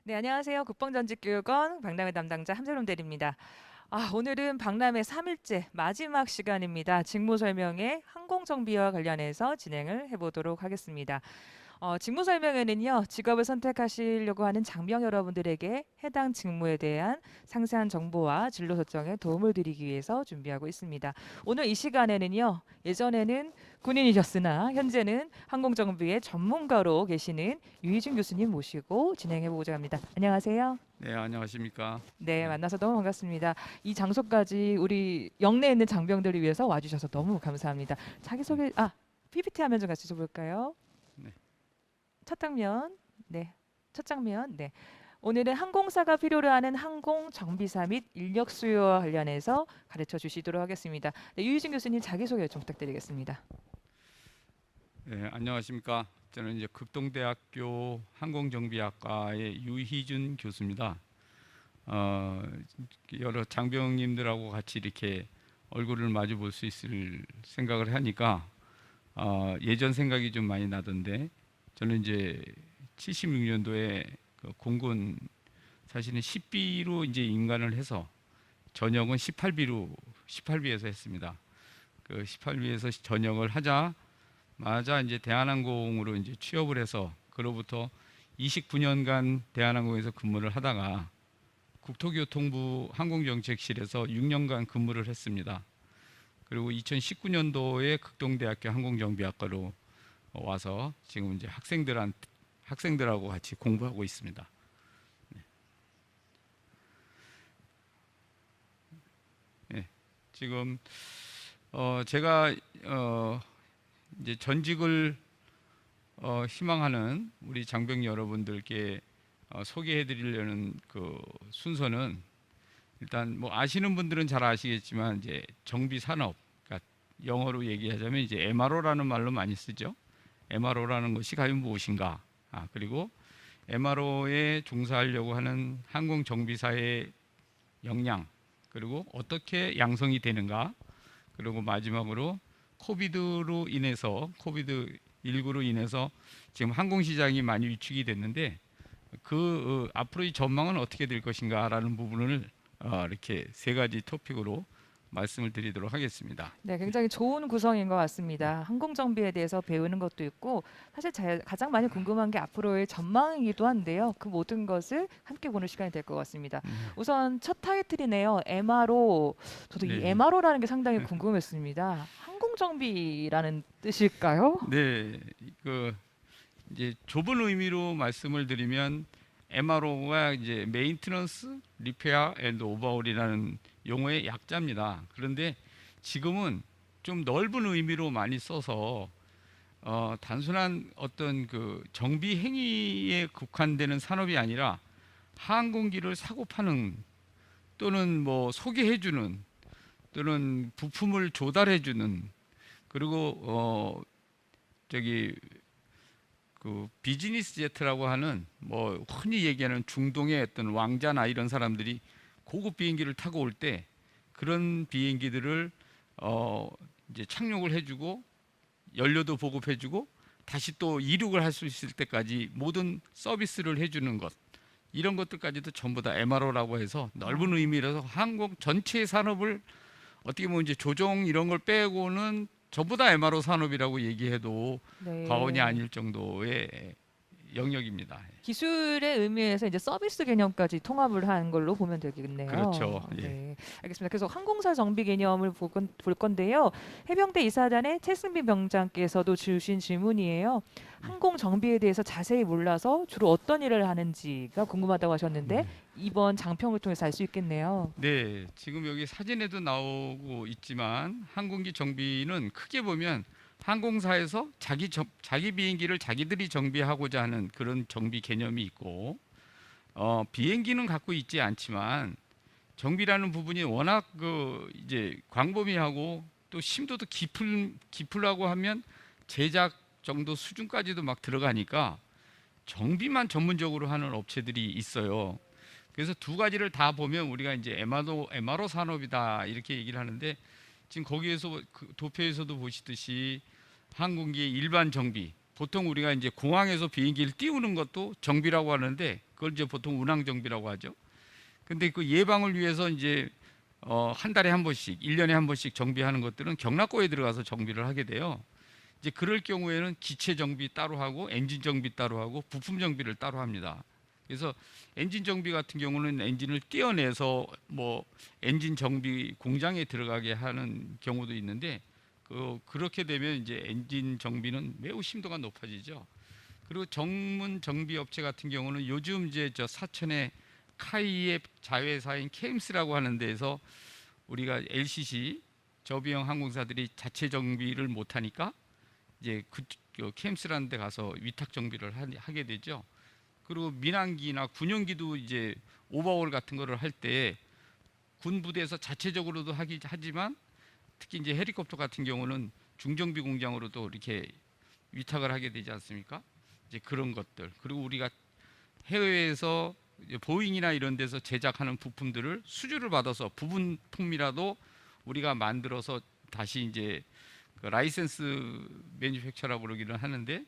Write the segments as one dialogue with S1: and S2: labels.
S1: 네, 안녕하세요. 국방전직교육원 박람회 담당자 함재론 대리입니다. 오늘은 박람회 3일째 마지막 시간입니다. 직무 설명회 항공정비와 관련해서 진행을 해보도록 하겠습니다. 직무 설명회는요, 직업을 선택하시려고 하는 장병 여러분들에게 해당 직무에 대한 상세한 정보와 진로 설정에 도움을 드리기 위해서 준비하고 있습니다. 오늘 이 시간에는요, 예전에는 군인이셨으나 현재는 항공정비의 전문가로 계시는 유희준 교수님 모시고 진행해 보고자 합니다. 안녕하세요.
S2: 네, 안녕하십니까?
S1: 네,
S2: 네,
S1: 만나서 너무 반갑습니다. 이 장소까지 우리 영내에 있는 장병들을 위해서 와주셔서 너무 감사합니다. 자기소개, PPT 화면 좀 같이 줘볼까요?
S2: 네,
S1: 첫 장면, 네, 첫 장면, 네. 오늘은 항공사가 필요로 하는 항공 정비사 및 인력 수요와 관련해서 가르쳐 주시도록 하겠습니다. 네, 유희진 교수님 자기소개 좀 부탁드리겠습니다.
S2: 네, 안녕하십니까? 저는 이제 극동대학교 항공정비학과의 유희준 교수입니다. 어, 여러 장병님들하고 같이 이렇게 얼굴을 마주 볼 수 있을 생각을 하니까 예전 생각이 좀 많이 나던데, 저는 이제 76년도에 그 공군 사실은 10비로 이제 임관을 해서 전역은 18비에서 했습니다. 그 18비에서 전역을 하자 맞아 이제 대한항공으로 이제 취업을 해서 그로부터 29년간 대한항공에서 근무를 하다가 국토교통부 항공정책실에서 6년간 근무를 했습니다. 그리고 2019년도에 극동대학교 항공정비학과로 와서 지금 이제 학생들하고 같이 공부하고 있습니다. 네, 지금 제가 이제 전직을 희망하는 우리 장병 여러분들께 소개해 드리려는 그 순서는 일단 뭐 아시는 분들은 잘 아시겠지만 이제 정비 산업, 그러니까 영어로 얘기하자면 이제 MRO라는 말로 많이 쓰죠. MRO라는 것이 과연 무엇인가? 그리고 MRO에 종사하려고 하는 항공 정비사의 역량, 그리고 어떻게 양성이 되는가? 그리고 마지막으로 코비드19로 인해서 지금 항공 시장이 많이 위축이 됐는데 그 앞으로의 전망은 어떻게 될 것인가라는 부분을 이렇게 세 가지 토픽으로 말씀을 드리도록 하겠습니다.
S1: 네, 굉장히 좋은 구성인 것 같습니다. 항공 정비에 대해서 배우는 것도 있고 사실 가장 많이 궁금한 게 앞으로의 전망이기도 한데요. 그 모든 것을 함께 보는 시간이 될 것 같습니다. 우선 첫 타이틀이네요. MRO. 저도 이
S2: 네,
S1: MRO라는 게 상당히 궁금했습니다. 항공 정비라는 뜻일까요?
S2: 네, 그 이제 좁은 의미로 말씀을 드리면 MRO가 이제 메인트넌스, 리페어 앤드 오버홀이라는 용어의 약자입니다. 그런데 지금은 좀 넓은 의미로 많이 써서 단순한 어떤 그 정비 행위에 국한되는 산업이 아니라 항공기를 사고 파는 또는 뭐 소개해주는 또는 부품을 조달해주는 그리고 저기 그 비즈니스 제트라고 하는 뭐 흔히 얘기하는 중동의 어떤 왕자나 이런 사람들이 고급 비행기를 타고 올 때 그런 비행기들을 어 이제 착륙을 해주고 연료도 보급해주고 다시 또 이륙을 할 수 있을 때까지 모든 서비스를 해주는 것, 이런 것들까지도 전부 다 MRO라고 해서 넓은
S1: 아,
S2: 의미라서 항공 전체 산업을 어떻게 보면 이제 조종 이런 걸 빼고는 전부 다 MRO 산업이라고 얘기해도 과언이
S1: 네.
S2: 아닐 정도의 영역입니다.
S1: 기술의 의미에서 이제 서비스 개념까지 통합을 한 걸로 보면
S2: 그렇죠.
S1: 되겠네요.
S2: 예.
S1: 네, 알겠습니다. 그래서 항공사 정비 개념을 볼 건데요. 해병대 이사단의 최승빈 병장께서도 주신 질문이에요. 항공 정비에 대해서 자세히 몰라서 주로 어떤 일을 하는지가 궁금하다고 하셨는데 이번 장평을 통해서 알 수 있겠네요.
S2: 네, 지금 여기 사진에도 나오고 있지만 항공기 정비는 크게 보면 항공사에서 자기 비행기를 자기들이 정비하고자 하는 그런 정비 개념이 있고 비행기는 갖고 있지 않지만 정비라는 부분이 워낙 그 이제 광범위하고 또 심도도 깊으라고 하면 제작 정도 수준까지도 막 들어가니까 정비만 전문적으로 하는 업체들이 있어요. 그래서 두 가지를 다 보면 우리가 이제 MRO 산업이다 이렇게 얘기를 하는데 지금 거기에서 그 도표에서도 보시듯이 항공기의 일반 정비, 보통 우리가 이제 공항에서 비행기를 띄우는 것도 정비라고 하는데 그걸 이제 보통 운항 정비라고 하죠. 근데 그 예방을 위해서 이제 한 달에 한 번씩, 1년에 한 번씩 정비하는 것들은 경락고에 들어가서 정비를 하게 돼요. 이제 그럴 경우에는 기체 정비 따로 하고 엔진 정비 따로 하고 부품 정비를 따로 합니다. 그래서 엔진 정비 같은 경우는 엔진을 떼어내서 뭐 엔진 정비 공장에 들어가게 하는 경우도 있는데 그렇게 되면 이제 엔진 정비는 매우 심도가 높아지죠. 그리고 전문 정비 업체 같은 경우는 요즘 이제 저 사천에 카이의 자회사인 케임스라고 하는 데에서 우리가 LCC 저비용 항공사들이 자체 정비를 못 하니까 이제 그 케임스라는 데 가서 위탁 정비를 하게 되죠. 그리고 민항기나 군용기도 이제 오버홀 같은 거를 할 때 군 부대에서 자체적으로도 하지만 특히 이제 헬리콥터 같은 경우는 중정비 공장으로도 이렇게 위탁을 하게 되지 않습니까? 이제 그런 것들. 그리고 우리가 해외에서 보잉이나 이런 데서 제작하는 부품들을 수주를 받아서 부분품이라도 우리가 만들어서 다시 이제 그 라이센스 매니팩처라고 그러기는 하는데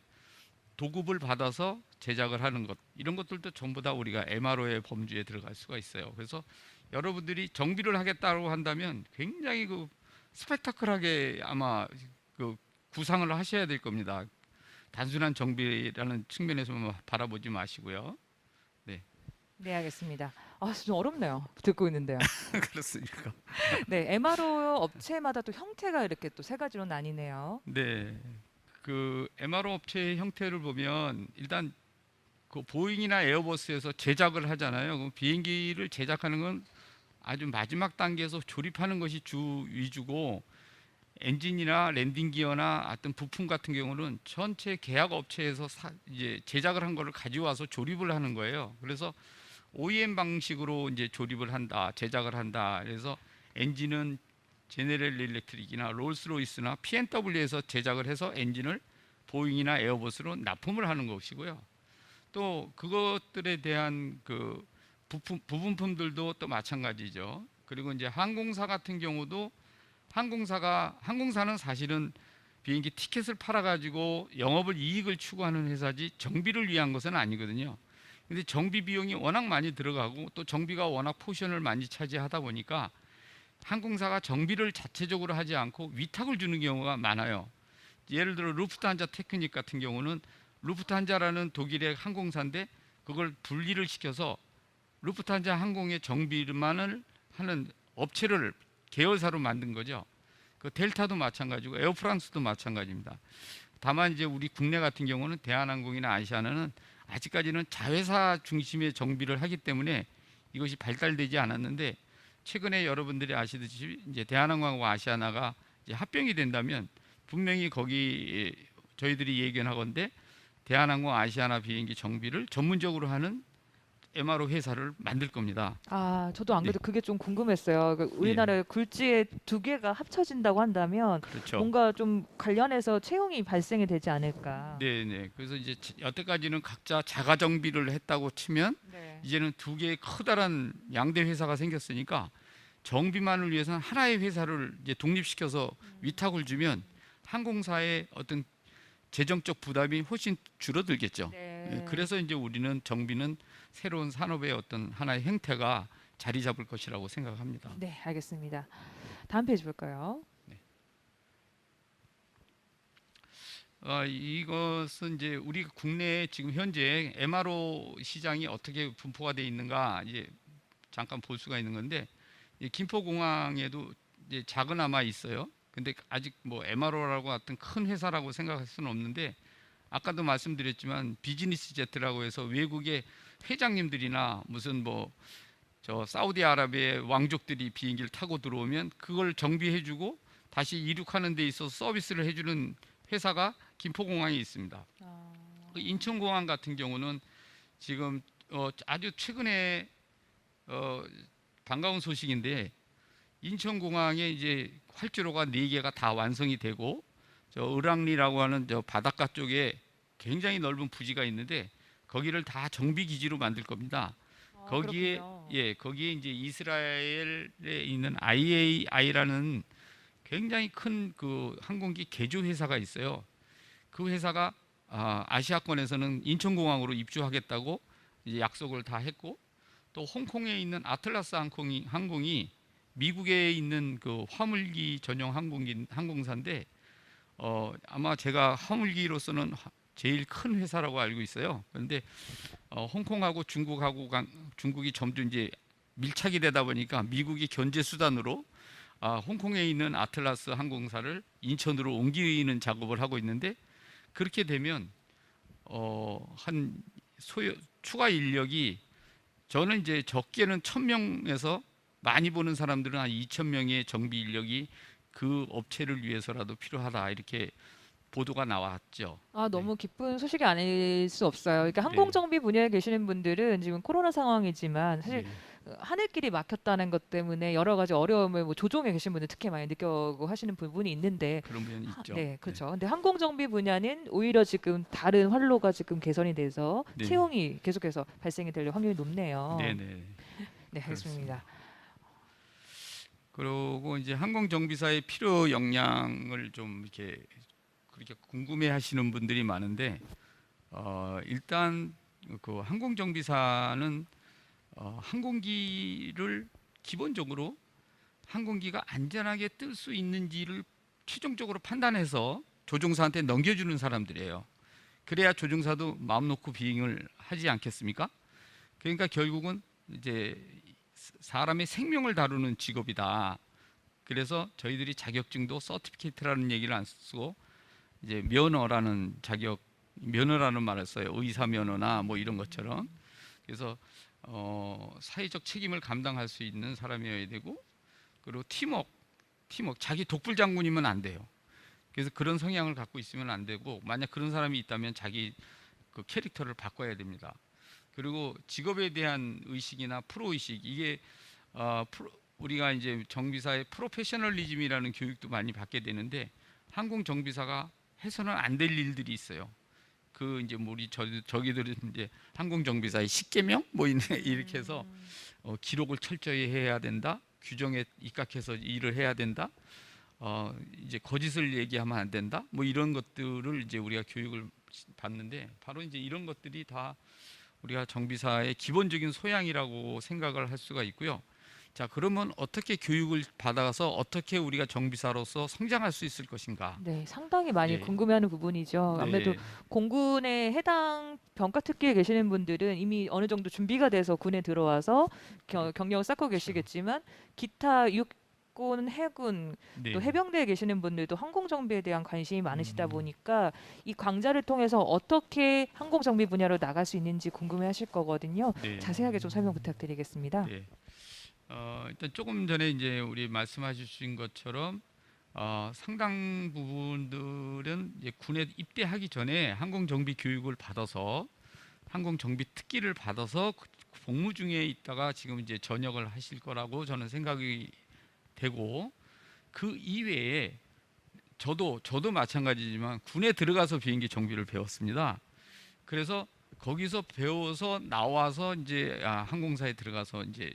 S2: 도급을 받아서 제작을 하는 것, 이런 것들도 전부 다 우리가 MRO의 범주에 들어갈 수가 있어요. 그래서 여러분들이 정비를 하겠다고 한다면 굉장히 그 스펙타클하게 아마 그 구상을 하셔야 될 겁니다. 단순한 정비라는 측면에서만 바라보지 마시고요. 네.
S1: 네, 알겠습니다. 아, 좀 어렵네요. 듣고 있는데요.
S2: 그렇습니까?
S1: 네, MRO 업체마다 또 형태가 이렇게 또 세 가지로 나뉘네요.
S2: 네. 그 MRO 업체의 형태를 보면 일단 그 보잉이나 에어버스에서 제작을 하잖아요. 그럼 비행기를 제작하는 건 아주 마지막 단계에서 조립하는 것이 주 위주고 엔진이나 랜딩 기어나 어떤 부품 같은 경우는 전체 계약 업체에서 이제 제작을 한 거를 가져와서 조립을 하는 거예요. 그래서 OEM 방식으로 이제 조립을 한다, 제작을 한다. 그래서 엔진은 제네럴 일렉트릭이나 롤스로이스나 P&W에서 제작을 해서 엔진을 보잉이나 에어버스로 납품을 하는 것이고요. 또 그것들에 대한 그 부품들도 또 마찬가지죠. 그리고 이제 항공사 같은 경우도 항공사는 사실은 비행기 티켓을 팔아가지고 영업을 이익을 추구하는 회사지 정비를 위한 것은 아니거든요. 근데 정비 비용이 워낙 많이 들어가고 또 정비가 워낙 포션을 많이 차지하다 보니까 항공사가 정비를 자체적으로 하지 않고 위탁을 주는 경우가 많아요. 예를 들어 루프트한자 테크닉 같은 경우는 루프트한자라는 독일의 항공사인데 그걸 분리를 시켜서 루프트한자 항공의 정비만을 하는 업체를 계열사로 만든 거죠. 그 델타도 마찬가지고 에어프랑스도 마찬가지입니다. 다만 이제 우리 국내 같은 경우는 대한항공이나 아시아나는 아직까지는 자회사 중심의 정비를 하기 때문에 이것이 발달되지 않았는데 최근에 여러분들이 아시듯이 이제 대한항공하고 아시아나가 이제 합병이 된다면 분명히 거기 저희들이 예견하건대 대한항공 아시아나 비행기 정비를 전문적으로 하는 MRO 회사를 만들 겁니다.
S1: 아, 저도 안 그래도
S2: 네.
S1: 그게 좀 궁금했어요. 우리나라의 굴지에 두 개가 합쳐진다고 한다면
S2: 그렇죠.
S1: 뭔가 좀 관련해서 채용이 발생이 되지 않을까.
S2: 네네. 그래서 이제 여태까지는 각자 자가 정비를 했다고 치면
S1: 네.
S2: 이제는 두 개의 커다란 양대 회사가 생겼으니까 정비만을 위해서는 하나의 회사를 이제 독립시켜서 위탁을 주면 항공사의 어떤 재정적 부담이 훨씬 줄어들겠죠.
S1: 네.
S2: 그래서 이제 우리는 정비는 새로운 산업의 어떤 하나의 형태가 자리 잡을 것이라고 생각합니다.
S1: 네, 알겠습니다. 다음 페이지 볼까요?
S2: 이것은 이제 우리 국내에 지금 현재 MRO 시장이 어떻게 분포가 되어 있는가 이제 잠깐 볼 수가 있는 건데 김포공항에도 이제 작은아마 있어요. 근데 아직 뭐 MRO라고 어떤 큰 회사라고 생각할 수는 없는데 아까도 말씀드렸지만 비즈니스 제트라고 해서 외국의 회장님들이나 무슨 뭐 저 사우디아라비아의 왕족들이 비행기를 타고 들어오면 그걸 정비해주고 다시 이륙하는 데 있어서 서비스를 해주는 회사가 김포공항에 있습니다. 그 인천공항 같은 경우는 지금 아주 최근에 반가운 소식인데 인천공항에 이제 활주로가 4개가 다 완성이 되고 저 을왕리라고 하는 저 바닷가 쪽에 굉장히 넓은 부지가 있는데 거기를 다 정비 기지로 만들 겁니다. 거기에
S1: 그렇군요.
S2: 거기에 이제 이스라엘에 있는 IAI라는 굉장히 큰 그 항공기 개조 회사가 있어요. 그 회사가 아시아권에서는 인천공항으로 입주하겠다고 이제 약속을 다 했고, 또 홍콩에 있는 아틀라스 항공이 미국에 있는 그 화물기 전용 항공사인데 아마 제가 화물기로서는 제일 큰 회사라고 알고 있어요. 그런데 홍콩하고 중국이 점점 이제 밀착이 되다 보니까 미국이 견제 수단으로 홍콩에 있는 아틀라스 항공사를 인천으로 옮기는 작업을 하고 있는데, 그렇게 되면 한 추가 인력이, 저는 이제 적게는 1,000명에서 많이 보는 사람들은 한 2,000명의 정비 인력이 그 업체를 위해서라도 필요하다, 이렇게 보도가 나왔죠.
S1: 아,
S2: 네.
S1: 너무 기쁜 소식이 아닐 수 없어요. 그러니까
S2: 네.
S1: 항공정비 분야에 계시는 분들은 지금 코로나 상황이지만 사실
S2: 네.
S1: 하늘길이 막혔다는 것 때문에 여러 가지 어려움을 뭐 조종에 계신 분들 특히 많이 느껴고 하시는 부분이 있는데,
S2: 그런 면이 있죠.
S1: 네, 그렇죠. 근데 항공정비 분야는 오히려 지금 다른 활로가 지금 개선이 돼서
S2: 네.
S1: 채용이 계속해서 발생이 될 확률이 높네요.
S2: 네, 네.
S1: 네, 알겠습니다.
S2: 그리고 이제 항공정비사의 필요 역량을 좀 이렇게 그렇게 궁금해하시는 분들이 많은데, 일단 그 항공정비사는 항공기를 기본적으로 항공기가 안전하게 뜰 수 있는지를 최종적으로 판단해서 조종사한테 넘겨주는 사람들이에요. 그래야 조종사도 마음 놓고 비행을 하지 않겠습니까? 그러니까 결국은 이제 사람의 생명을 다루는 직업이다. 그래서 저희들이 자격증도 서티피케이트라는 얘기를 안 쓰고 이제 면허라는 면허라는 말을 써요. 의사 면허나 뭐 이런 것처럼. 그래서 사회적 책임을 감당할 수 있는 사람이어야 되고, 그리고 팀워크, 자기 독불 장군이면 안 돼요. 그래서 그런 성향을 갖고 있으면 안 되고, 만약 그런 사람이 있다면 자기 그 캐릭터를 바꿔야 됩니다. 그리고 직업에 대한 의식이나 프로 의식, 이게 우리가 이제 정비사의 프로페셔널리즘이라는 교육도 많이 받게 되는데, 항공 정비사가 해서는 안 될 일들이 있어요. 그 이제 우리 저기들은 이제 항공 정비사의 10계명 뭐 이렇게 해서 기록을 철저히 해야 된다, 규정에 입각해서 일을 해야 된다, 이제 거짓을 얘기하면 안 된다, 뭐 이런 것들을 이제 우리가 교육을 받는데, 바로 이제 이런 것들이 다 우리가 정비사의 기본적인 소양이라고 생각을 할 수가 있고요. 자, 그러면 어떻게 교육을 받아서 어떻게 우리가 정비사로서 성장할 수 있을 것인가?
S1: 네, 상당히 많이
S2: 예.
S1: 궁금해하는 부분이죠. 아무래도
S2: 네.
S1: 공군에 해당 병가 특기에 계시는 분들은 이미 어느 정도 준비가 돼서 군에 들어와서 경력을 쌓고 계시겠지만, 기타 육군, 해군,
S2: 네.
S1: 또 해병대에 계시는 분들도 항공정비에 대한 관심이 많으시다 보니까 이 강좌를 통해서 어떻게 항공정비 분야로 나갈 수 있는지 궁금해하실 거거든요.
S2: 네.
S1: 자세하게 좀 설명 부탁드리겠습니다.
S2: 네. 일단 조금 전에 이제 우리 말씀하신 것처럼 상당 부분들은 이제 군에 입대하기 전에 항공 정비 교육을 받아서 항공 정비 특기를 받아서 복무 중에 있다가 지금 이제 전역을 하실 거라고 저는 생각이 되고, 그 이외에 저도 마찬가지지만 군에 들어가서 비행기 정비를 배웠습니다. 그래서 거기서 배워서 나와서 이제 항공사에 들어가서 이제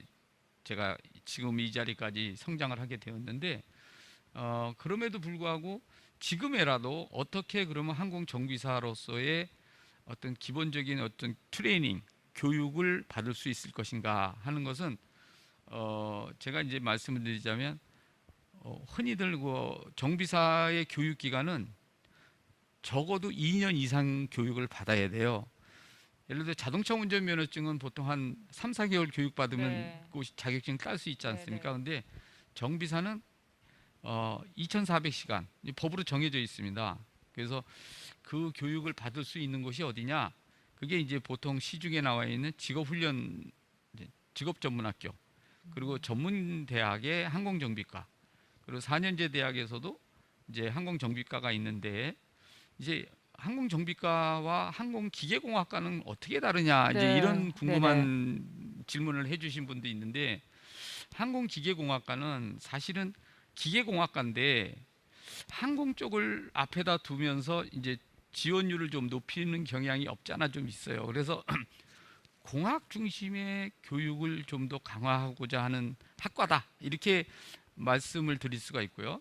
S2: 제가 지금 이 자리까지 성장을 하게 되었는데, 그럼에도 불구하고 지금에라도 어떻게 그러면 항공 정비사로서의 어떤 기본적인 어떤 트레이닝, 교육을 받을 수 있을 것인가 하는 것은 제가 이제 말씀을 드리자면, 흔히들 그 정비사의 교육 기간은 적어도 2년 이상 교육을 받아야 돼요. 예를 들어 자동차 운전 면허증은 보통 한 3, 4개월 교육 받으면
S1: 네.
S2: 그 자격증 딸 수 있지 않습니까?
S1: 네, 네.
S2: 근데 정비사는 2,400시간 법으로 정해져 있습니다. 그래서 그 교육을 받을 수 있는 곳이 어디냐? 그게 이제 보통 시중에 나와 있는 직업훈련, 직업전문학교, 그리고 전문대학의 항공정비과, 그리고 4년제 대학에서도 이제 항공정비과가 있는데, 이제 항공정비과와 항공기계공학과는 어떻게 다르냐, 이제
S1: 네.
S2: 이런 궁금한
S1: 네네.
S2: 질문을 해주신 분도 있는데, 항공기계공학과는 사실은 기계공학과인데 항공 쪽을 앞에다 두면서 이제 지원율을 좀 높이는 경향이 없지 않아 좀 있어요. 그래서 공학 중심의 교육을 좀 더 강화하고자 하는 학과다, 이렇게 말씀을 드릴 수가 있고요.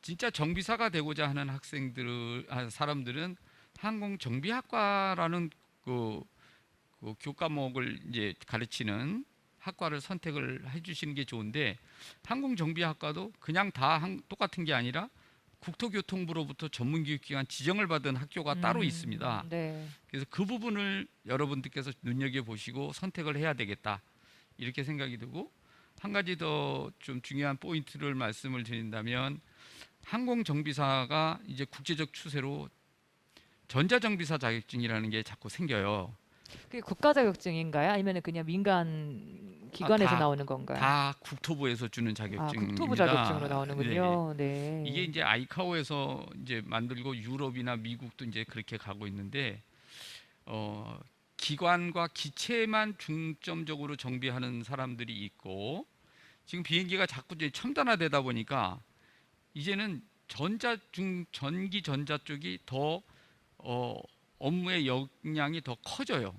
S2: 진짜 정비사가 되고자 하는 사람들은 항공정비학과라는 그 교과목을 이제 가르치는 학과를 선택을 해주시는 게 좋은데 항공정비학과도 그냥 다 똑같은 게 아니라 국토교통부로부터 전문교육기관 지정을 받은 학교가 따로 있습니다.
S1: 네.
S2: 그래서 그 부분을 여러분들께서 눈여겨보시고 선택을 해야 되겠다 이렇게 생각이 들고 한 가지 더 좀 중요한 포인트를 말씀을 드린다면 항공정비사가 이제 국제적 추세로 전자정비사 자격증이라는 게 자꾸 생겨요.
S1: 그게 국가 자격증인가요? 아니면 그냥 민간 기관에서
S2: 다-
S1: 나오는 건가요?
S2: 다 국토부에서 주는
S1: 아,
S2: 자격증입니다.
S1: 국토부 자격증으로 나오는군요.
S2: 네.
S1: 네.
S2: 이게 이제 아이카오에서 이제 만들고 유럽이나 미국도 이제 그렇게 가고 있는데 기관과 기체만 중점적으로 정비하는 사람들이 있고 지금 비행기가 자꾸 이제 첨단화되다 보니까 이제는 전기 전자 쪽이 더 업무의 역량이 더 커져요.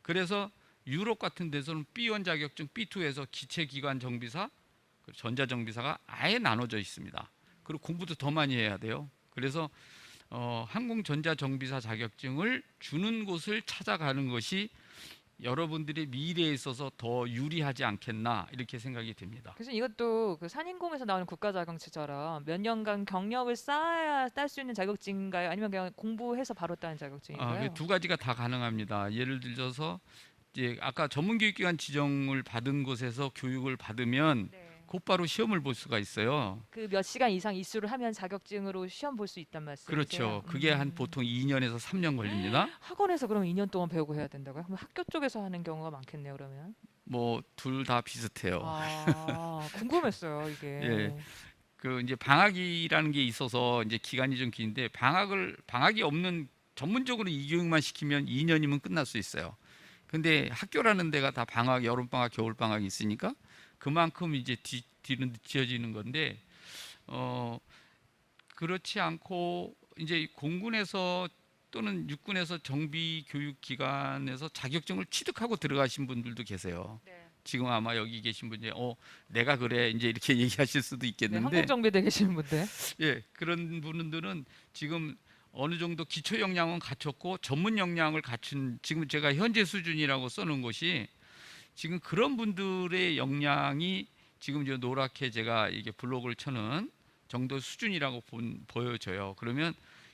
S2: 그래서 유럽 같은 데서는 B1 자격증, B2에서 기체 기관 정비사, 전자 정비사가 아예 나눠져 있습니다. 그리고 공부도 더 많이 해야 돼요. 그래서 항공 전자 정비사 자격증을 주는 곳을 찾아가는 것이 여러분들의 미래에 있어서 더 유리하지 않겠나 이렇게 생각이 듭니다.
S1: 그래서 이것도 그 산인공에서 나오는 국가 자격증처럼 몇 년간 경력을 쌓아야 딸 수 있는 자격증인가요? 아니면 그냥 공부해서 바로 따는 자격증인가요?
S2: 두 가지가 다 가능합니다. 예를 들어서 이제 아까 전문교육기관 지정을 받은 곳에서 교육을 받으면
S1: 네.
S2: 곧바로 시험을 볼 수가 있어요.
S1: 그 몇 시간 이상 이수를 하면 자격증으로 시험 볼 수 있단 말씀이세요?
S2: 그렇죠. 그게 한 보통 2년에서 3년 걸립니다.
S1: 학원에서 그럼 2년 동안 배우고 해야 된다고요? 그럼 학교 쪽에서 하는 경우가 많겠네요, 그러면.
S2: 뭐 둘 다 비슷해요.
S1: 아, 궁금했어요, 이게.
S2: 예. 그 이제 방학이라는 게 있어서 이제 기간이 좀 긴데 방학이 없는 전문적으로 이 교육만 시키면 2년이면 끝날 수 있어요. 근데 학교라는 데가 다 방학, 여름 방학, 겨울 방학이 있으니까 그만큼 이제 뒤는 늦춰지는 건데 그렇지 않고 이제 공군에서 또는 육군에서 정비 교육 기관에서 자격증을 취득하고 들어가신 분들도 계세요.
S1: 네.
S2: 지금 아마 여기 계신 분이 내가 그래 이제 이렇게 얘기하실 수도
S1: 네,
S2: 있겠는데
S1: 항공정비대 계시는 분들.
S2: 예, 그런 분들은 지금 어느 정도 기초 역량은 갖췄고 전문 역량을 갖춘 지금 제가 현재 수준이라고 써놓은 것이 지금 그런 분들의 역량이 지금 이제 노랗게 제가 이게 블록을 쳐는 정도 수준이라고 보여져요. 그러면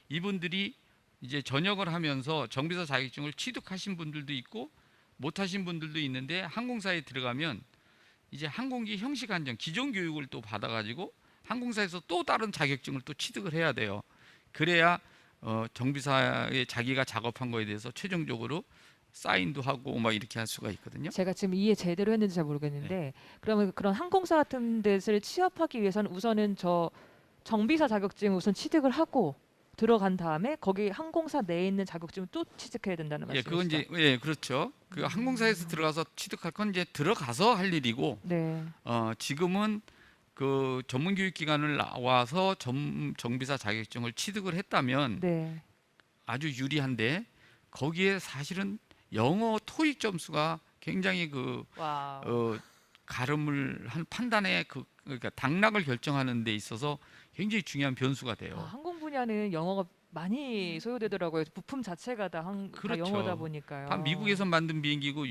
S2: 이분들이 이제 전역을 하면서 정비사 자격증을 취득하신 분들도 있고 못하신 분들도 있는데 항공사에 들어가면 이제 항공기 형식 안정 기존 교육을 또 받아가지고 항공사에서 또 다른 자격증을 또 취득을 해야 돼요. 그래야 정비사에 자기가 작업한 거에 대해서 최종적으로 사인도 하고 막 이렇게 할 수가 있거든요.
S1: 제가 지금 이해 제대로 했는지 잘 모르겠는데 그러면 그런 항공사 같은 데를 취업하기 위해서는 우선은 저 정비사 자격증 우선 취득을 하고 들어간 다음에 거기 항공사 내에 있는 자격증을 또 취득해야 된다는
S2: 예,
S1: 말씀이시죠?
S2: 그건 이제 그렇죠. 그 항공사에서 들어가서 취득할 건 이제 들어가서 할 일이고
S1: 네.
S2: 지금은 그 전문 교육 기관을 나와서 정비사 자격증을 취득을 했다면
S1: 네.
S2: 아주 유리한데 거기에 사실은 영어 토익 점수가 굉장히
S1: 와우.
S2: 가름을 한 판단에 그러니까 당락을 결정하는 데 있어서 굉장히 중요한 변수가 돼요.
S1: 항공 분야는 영어가 많이 소요되더라고요. 부품 자체가 다
S2: 그렇죠.
S1: 영어다 보니까요.
S2: 다 미국에서 만든 비행기고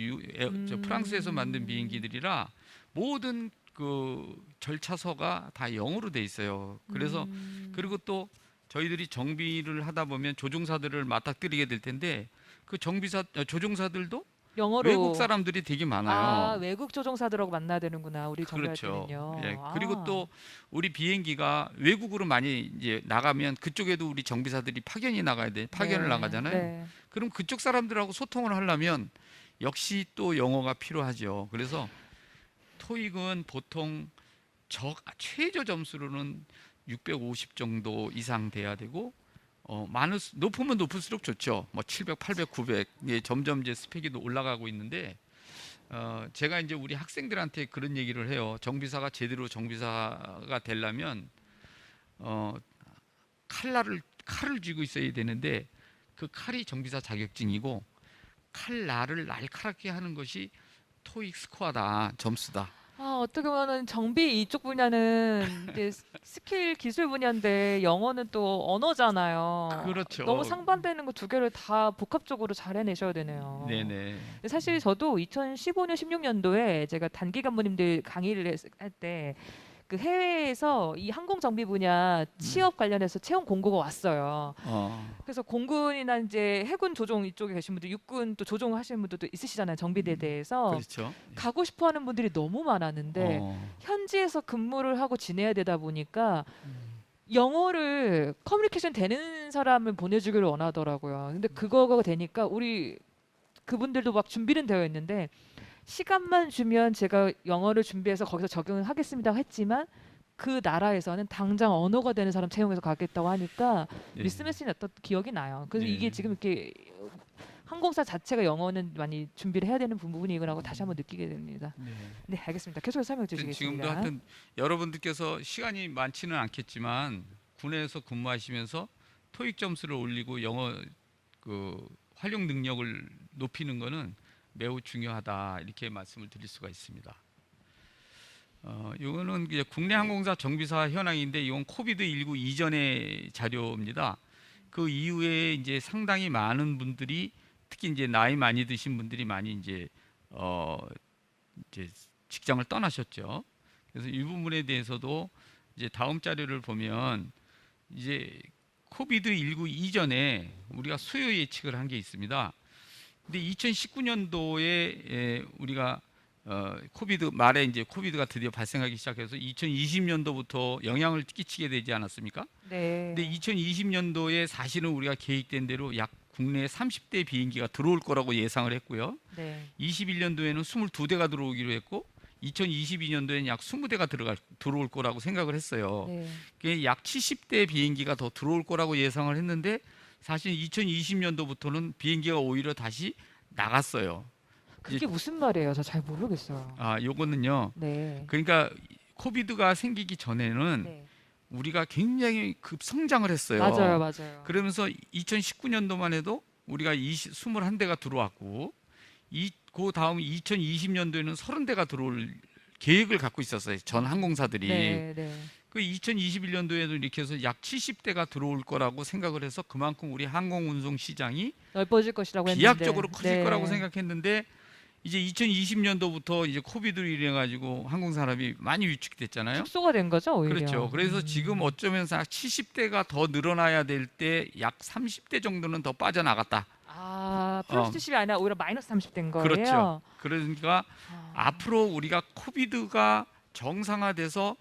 S2: 프랑스에서 만든 비행기들이라 모든 그 절차서가 다 영어로 돼 있어요. 그래서 그리고 또 저희들이 정비를 하다 보면 조종사들을 맞닥뜨리게 될 텐데 그 조종사들도
S1: 영어로
S2: 외국 사람들이 되게 많아요.
S1: 아, 외국 조종사들하고 만나야 되는구나. 우리 정비할
S2: 그렇죠.
S1: 때는요.
S2: 예,
S1: 아.
S2: 그리고 또 우리 비행기가 외국으로 많이 이제 나가면 그쪽에도 우리 정비사들이 파견이 나가야 돼. 파견을
S1: 네,
S2: 나가잖아요.
S1: 네.
S2: 그럼 그쪽 사람들하고 소통을 하려면 역시 또 영어가 필요하죠. 그래서 토익은 보통 최저 점수로는 650 정도 이상 돼야 되고 높으면 높을수록 좋죠. 뭐 700, 800, 900 점점 이제 스펙이 올라가고 있는데 제가 이제 우리 학생들한테 그런 얘기를 해요. 정비사가 제대로 정비사가 되려면 칼을 쥐고 있어야 되는데 그 칼이 정비사 자격증이고 칼날을 날카롭게 하는 것이 토익 스코어다, 점수다.
S1: 어떻게 보면은 정비 이쪽 분야는 이제 스킬 기술 분야인데 영어는 또 언어잖아요. 너무
S2: 그렇죠.
S1: 상반되는 거 두 개를 다 복합적으로 잘 해내셔야 되네요.
S2: 네네.
S1: 근데 사실 저도 2015년, 16년도에 제가 단기 간부님들 강의를 할 때 그 해외에서 이 항공 정비 분야
S2: 네.
S1: 취업 관련해서 채용 공고가 왔어요.
S2: 어,
S1: 그래서 공군이나 이제 해군 조종 이쪽에 계신 분들, 육군 또 조종하시는 분들도 있으시잖아요. 정비대에 대해서.
S2: 그렇죠.
S1: 가고 싶어 하는 분들이 너무 많았는데
S2: 어,
S1: 현지에서 근무를 하고 지내야 되다 보니까 영어를 커뮤니케이션 되는 사람을 보내주기를 원하더라고요. 근데 그거가 되니까 우리 그분들도 막 준비는 되어 있는데 시간만 주면 제가 영어를 준비해서 거기서 적용을 하겠습니다 했지만 그 나라에서는 당장 언어가 되는 사람 채용해서 가겠다고 하니까
S2: 예,
S1: 미스매치 났던 기억이 나요. 그래서
S2: 예.
S1: 이게 지금 이렇게 항공사 자체가 영어는 많이 준비를 해야 되는 부분이구나 다시 한번 느끼게 됩니다.
S2: 네.
S1: 네, 알겠습니다. 계속해서 설명
S2: 지금도
S1: 주시겠습니다.
S2: 하여튼 여러분들께서 시간이 많지는 않겠지만 군에서 근무하시면서 토익 점수를 올리고 영어 그 활용 능력을 높이는 것은 매우 중요하다 이렇게 말씀을 드릴 수가 있습니다. 이거는 이제 국내 항공사 정비사 현황인데 이건 코비드 19 이전의 자료입니다. 그 이후에 이제 상당히 많은 분들이 특히 이제 나이 많이 드신 분들이 많이 이제 직장을 떠나셨죠. 그래서 이 부분에 대해서도 이제 다음 자료를 보면 이제 코비드 19 이전에 우리가 수요 예측을 한 게 있습니다. 근데 2019년도에 우리가 코비드 말에 이제 코비드가 드디어 발생하기 시작해서 2020년도부터 영향을 끼치게 되지 않았습니까? 근데
S1: 네.
S2: 2020년도에 사실은 우리가 계획된 대로 약 국내에 30대 비행기가 들어올 거라고 예상을 했고요.
S1: 네.
S2: 21년도에는 22대가 들어오기로 했고 2022년도에는 약 20대가 들어올 거라고 생각을 했어요.
S1: 네.
S2: 그게 약 70대 비행기가 더 들어올 거라고 예상을 했는데 사실 2020년도부터는 비행기가 오히려 다시 나갔어요. 이제
S1: 그게 무슨 말이에요? 저 잘 모르겠어요.
S2: 요거는요.
S1: 네.
S2: 그러니까 코비드가 생기기 전에는
S1: 네.
S2: 우리가 굉장히 급성장을 했어요.
S1: 맞아요, 맞아요.
S2: 그러면서 2019년도만 해도 우리가 21대가 들어왔고 그 다음 2020년도에는 30대가 들어올 계획을 갖고 있었어요. 전 항공사들이.
S1: 네, 네.
S2: 그 2021년도에도 이렇게 해서 약 70대가 들어올 거라고 생각을 해서 그만큼 우리 항공운송 시장이
S1: 넓어질 것이라고 했는데.
S2: 비약적으로 커질
S1: 네.
S2: 거라고 생각했는데 이제 2020년도부터 이제 코비드로 인해 가지고 항공산업이 많이 위축이 됐잖아요.
S1: 축소가 된 거죠, 오히려.
S2: 그렇죠. 그래서 지금 어쩌면서 70대가 더 늘어나야 될 때 약 30대 정도는 더 빠져나갔다.
S1: 플러스 70이 아니라 오히려 마이너스 30 된 거예요.
S2: 그렇죠. 그러니까
S1: 아,
S2: 앞으로 우리가 코비드가 정상화돼서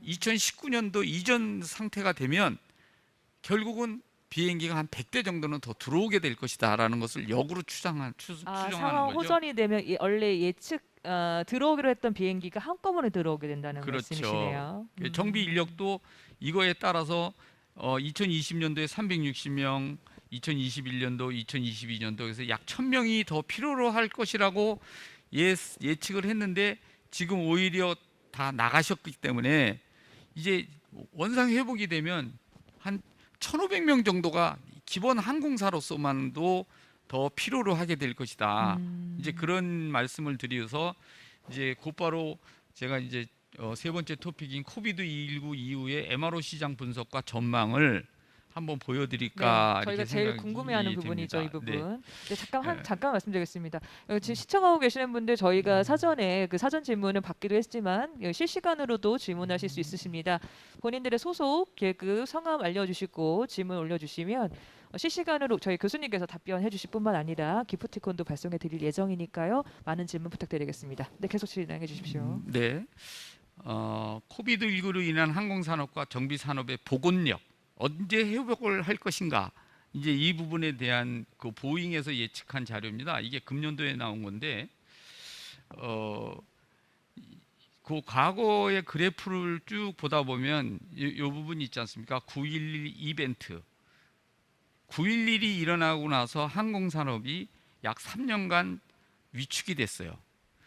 S2: 2019년도 이전 상태가 되면 결국은 비행기가 한 100대 정도는 더 들어오게 될 것이다라는 것을 역으로 추정하는
S1: 상황
S2: 거죠.
S1: 호전이 되면 원래 예측 들어오기로 했던 비행기가 한꺼번에 들어오게 된다는
S2: 그렇죠.
S1: 말씀이시네요.
S2: 정비 인력도 이거에 따라서 2020년도에 360명, 2021년도, 2022년도 그래서 약 1000명이 더 필요로 할 것이라고 예측을 했는데 지금 오히려 다 나가셨기 때문에 이제 원상 회복이 되면 한 1,500명 정도가 기본 항공사로서만도 더 필요로 하게 될 것이다. 이제 그런 말씀을 드려서 이제 곧바로 제가 이제 세 번째 토픽인 코비드 19 이후의 MRO 시장 분석과 전망을 한번 보여드릴까
S1: 저희가
S2: 이렇게
S1: 제일
S2: 생각이
S1: 궁금해하는 부분이죠, 이
S2: 됩니다.
S1: 부분. 네,
S2: 네.
S1: 잠깐 말씀드리겠습니다. 지금 시청하고 계시는 분들 저희가 사전에 그 사전 질문을 받기도 했지만 실시간으로도 질문하실 수 있으십니다. 본인들의 소속, 계급, 성함 알려주시고 질문 올려주시면 실시간으로 저희 교수님께서 답변해 주실 뿐만 아니라 기프티콘도 발송해 드릴 예정이니까요. 많은 질문 부탁드리겠습니다. 네, 계속 진행해 주십시오.
S2: 네. 코비드 19로 인한 항공산업과 정비산업의 복원력 언제 회복을 할 것인가 이제 이 부분에 대한 그 보잉에서 예측한 자료입니다. 이게 금년도에 나온 건데 그 과거의 그래프를 쭉 보다 보면 이 부분이 있지 않습니까? 9.11 이벤트 9.11이 일어나고 나서 항공산업이 약 3년간 위축이 됐어요.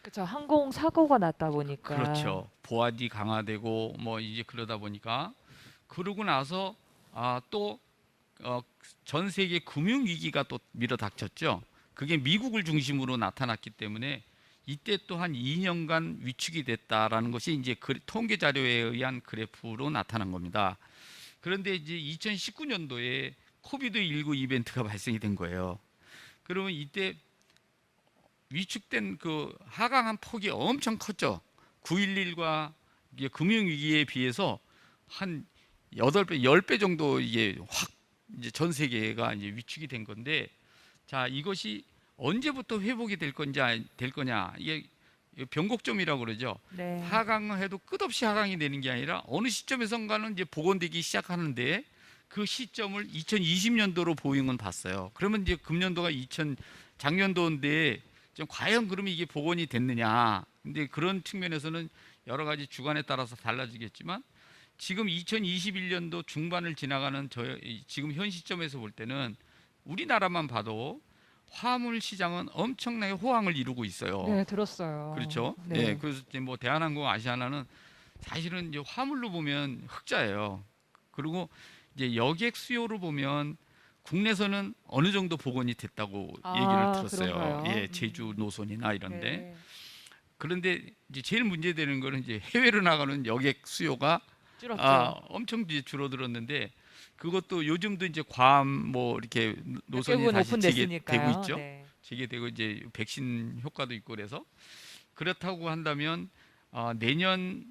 S1: 그렇죠. 항공 사고가 났다 보니까.
S2: 그렇죠. 보안이 강화되고 뭐 이제 그러다 보니까 그러고 나서 또 전 세계 금융 위기가 또 밀어닥쳤죠. 그게 미국을 중심으로 나타났기 때문에 이때 또 한 2년간 위축이 됐다라는 것이 이제 통계 자료에 의한 그래프로 나타난 겁니다. 그런데 이제 2019년도에 코비드19 이벤트가 발생이 된 거예요. 그러면 이때 위축된 그 하강한 폭이 엄청 컸죠. 9.11과 금융위기에 비해서 한 8배, 10배 정도 이게 확 이제 전 세계가 이제 위축이 된 건데, 자, 이것이 언제부터 회복이 될 건지 될 거냐, 이게 변곡점이라고 그러죠.
S1: 네.
S2: 하강해도 끝없이 하강이 되는 게 아니라 어느 시점에선가는 이제 복원되기 시작하는데, 그 시점을 2020년도로 보잉은 봤어요. 그러면 이제 금년도가 작년도인데 좀 과연 그러면 이게 복원이 됐느냐? 근데 그런 측면에서는 여러 가지 주관에 따라서 달라지겠지만, 지금 2021년도 중반을 지나가는 지금 현 시점에서 볼 때는 우리나라만 봐도 화물 시장은 엄청나게 호황을 이루고 있어요.
S1: 네, 들었어요.
S2: 그렇죠.
S1: 네.
S2: 네, 그래서 이제 뭐 대한항공, 아시아나는 사실은 이제 화물로 보면 흑자예요. 그리고 이제 여객 수요로 보면 국내에서는 어느 정도 복원이 됐다고 얘기를 들었어요.
S1: 그런가요?
S2: 예, 제주 노선이나 이런데.
S1: 네.
S2: 그런데 이제 제일 문제되는 거는 이제 해외로 나가는 여객 수요가
S1: 줄었죠.
S2: 엄청 이제 줄어들었는데, 그것도 요즘도 이제 괌 뭐 이렇게 노선이
S1: 대부분
S2: 다시
S1: 오픈됐으니까요.
S2: 재개되고 있죠.
S1: 네.
S2: 재개되고 이제 백신 효과도 있고 그래서, 그렇다고 한다면 내년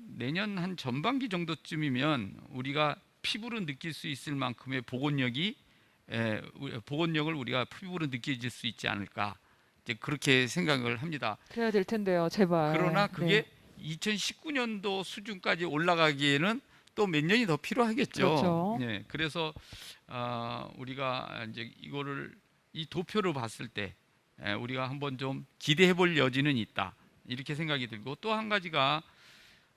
S2: 한 전반기 정도쯤이면 우리가 피부로 느낄 수 있을 만큼의 복원력을 우리가 피부로 느껴질 수 있지 않을까, 이제 그렇게 생각을 합니다.
S1: 그래야 될 텐데요, 제발.
S2: 그러나 그게
S1: 네.
S2: 2019년도 수준까지 올라가기에는 또 몇 년이 더 필요하겠죠.
S1: 그렇죠.
S2: 네, 그래서 우리가 이제 이 도표를 봤을 때 우리가 한번 좀 기대해볼 여지는 있다, 이렇게 생각이 들고, 또 한 가지가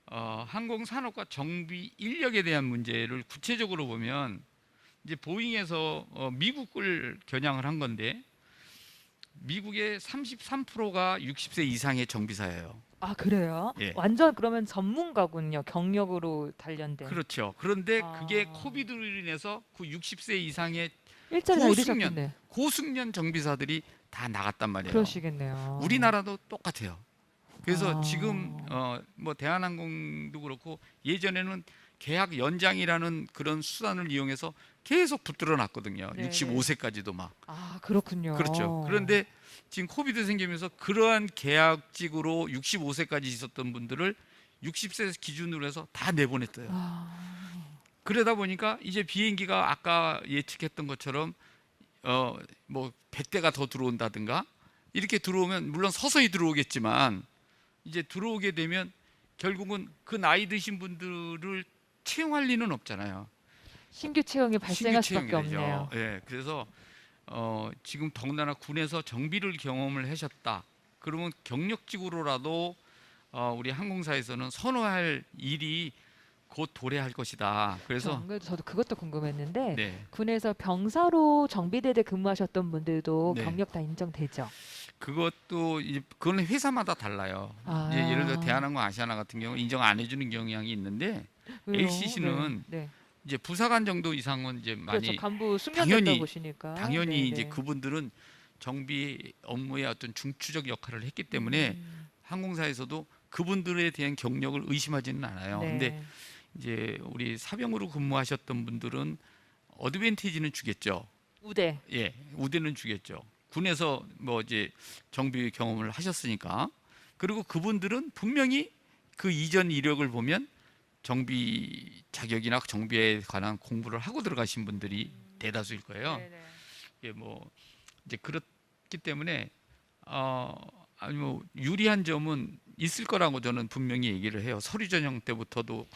S2: 항공 산업과 정비 인력에 대한 문제를 구체적으로 보면, 이제 보잉에서 미국을 겨냥을 한 건데, 미국의 33%가 60세 이상의 정비사예요.
S1: 아, 그래요?
S2: 예.
S1: 완전 그러면 전문가군요. 경력으로 단련된.
S2: 그렇죠. 그런데
S1: 아.
S2: 그게 코비드로 인해서 그 60세 이상의
S1: 일자리 다
S2: 고숙련,
S1: 잃으셨겠네.
S2: 고숙련 정비사들이 다 나갔단 말이에요.
S1: 그러시겠네요.
S2: 우리나라도 똑같아요. 그래서
S1: 아.
S2: 지금 뭐 대한항공도 그렇고, 예전에는 계약 연장이라는 그런 수단을 이용해서 계속 붙들어 놨거든요.
S1: 네.
S2: 65세까지도 막.
S1: 아, 그렇군요.
S2: 그렇죠. 그런데 지금 코비드 생기면서 그러한 계약직으로 65세까지 있었던 분들을 60세 기준으로 해서 다 내보냈어요. 그러다 보니까 이제 비행기가 아까 예측했던 것처럼 뭐 100대가 더 들어온다든가 이렇게 들어오면, 물론 서서히 들어오겠지만, 이제 들어오게 되면 결국은 그 나이 드신 분들을 채용할 리는 없잖아요.
S1: 신규 채용이 발생할
S2: 신규
S1: 수밖에
S2: 채용이 되죠.
S1: 없네요.
S2: 예, 그래서 지금 더군다나 군에서 정비를 경험을 하셨다, 그러면 경력직으로라도 우리 항공사에서는 선호할 일이 곧 도래할 것이다. 그래서
S1: 안 그래도 저도 그것도 궁금했는데
S2: 네,
S1: 군에서 병사로 정비대에 근무하셨던 분들도
S2: 네.
S1: 경력 다 인정되죠?
S2: 그것도 이제 그건 회사마다 달라요.
S1: 아.
S2: 이제 예를 들어 대한항공, 아시아나 같은 경우 인정 안 해주는 경향이 있는데,
S1: 왜요?
S2: LCC는
S1: 네.
S2: 이제 부사관 정도 이상은 이제 많이
S1: 그렇죠. 간부 숙련
S2: 당연히-
S1: 된다고 보시니까.
S2: 당연히
S1: 네,
S2: 이제
S1: 네.
S2: 그분들은 정비 업무의 어떤 중추적 역할을 했기 때문에 항공사에서도 그분들에 대한 경력을 의심하지는 않아요.
S1: 네.
S2: 근데 이제 우리 사병으로 근무하셨던 분들은 어드밴티지는 주겠죠.
S1: 우대.
S2: 예, 우대는 주겠죠. 군에서 뭐 이제 정비 경험을 하셨으니까. 그리고 그분들은 분명히 그 이전 이력을 보면 정비 자격이나 정비에 관한 공부를 하고 들어가신 분들이 대다수일 거예요.
S1: 네, 네.
S2: 예, 뭐 이제 그렇기 때문에 아니 뭐 유리한 점은 있을 거라고 저는 분명히 얘기를 해요. 서류 전형 때부터도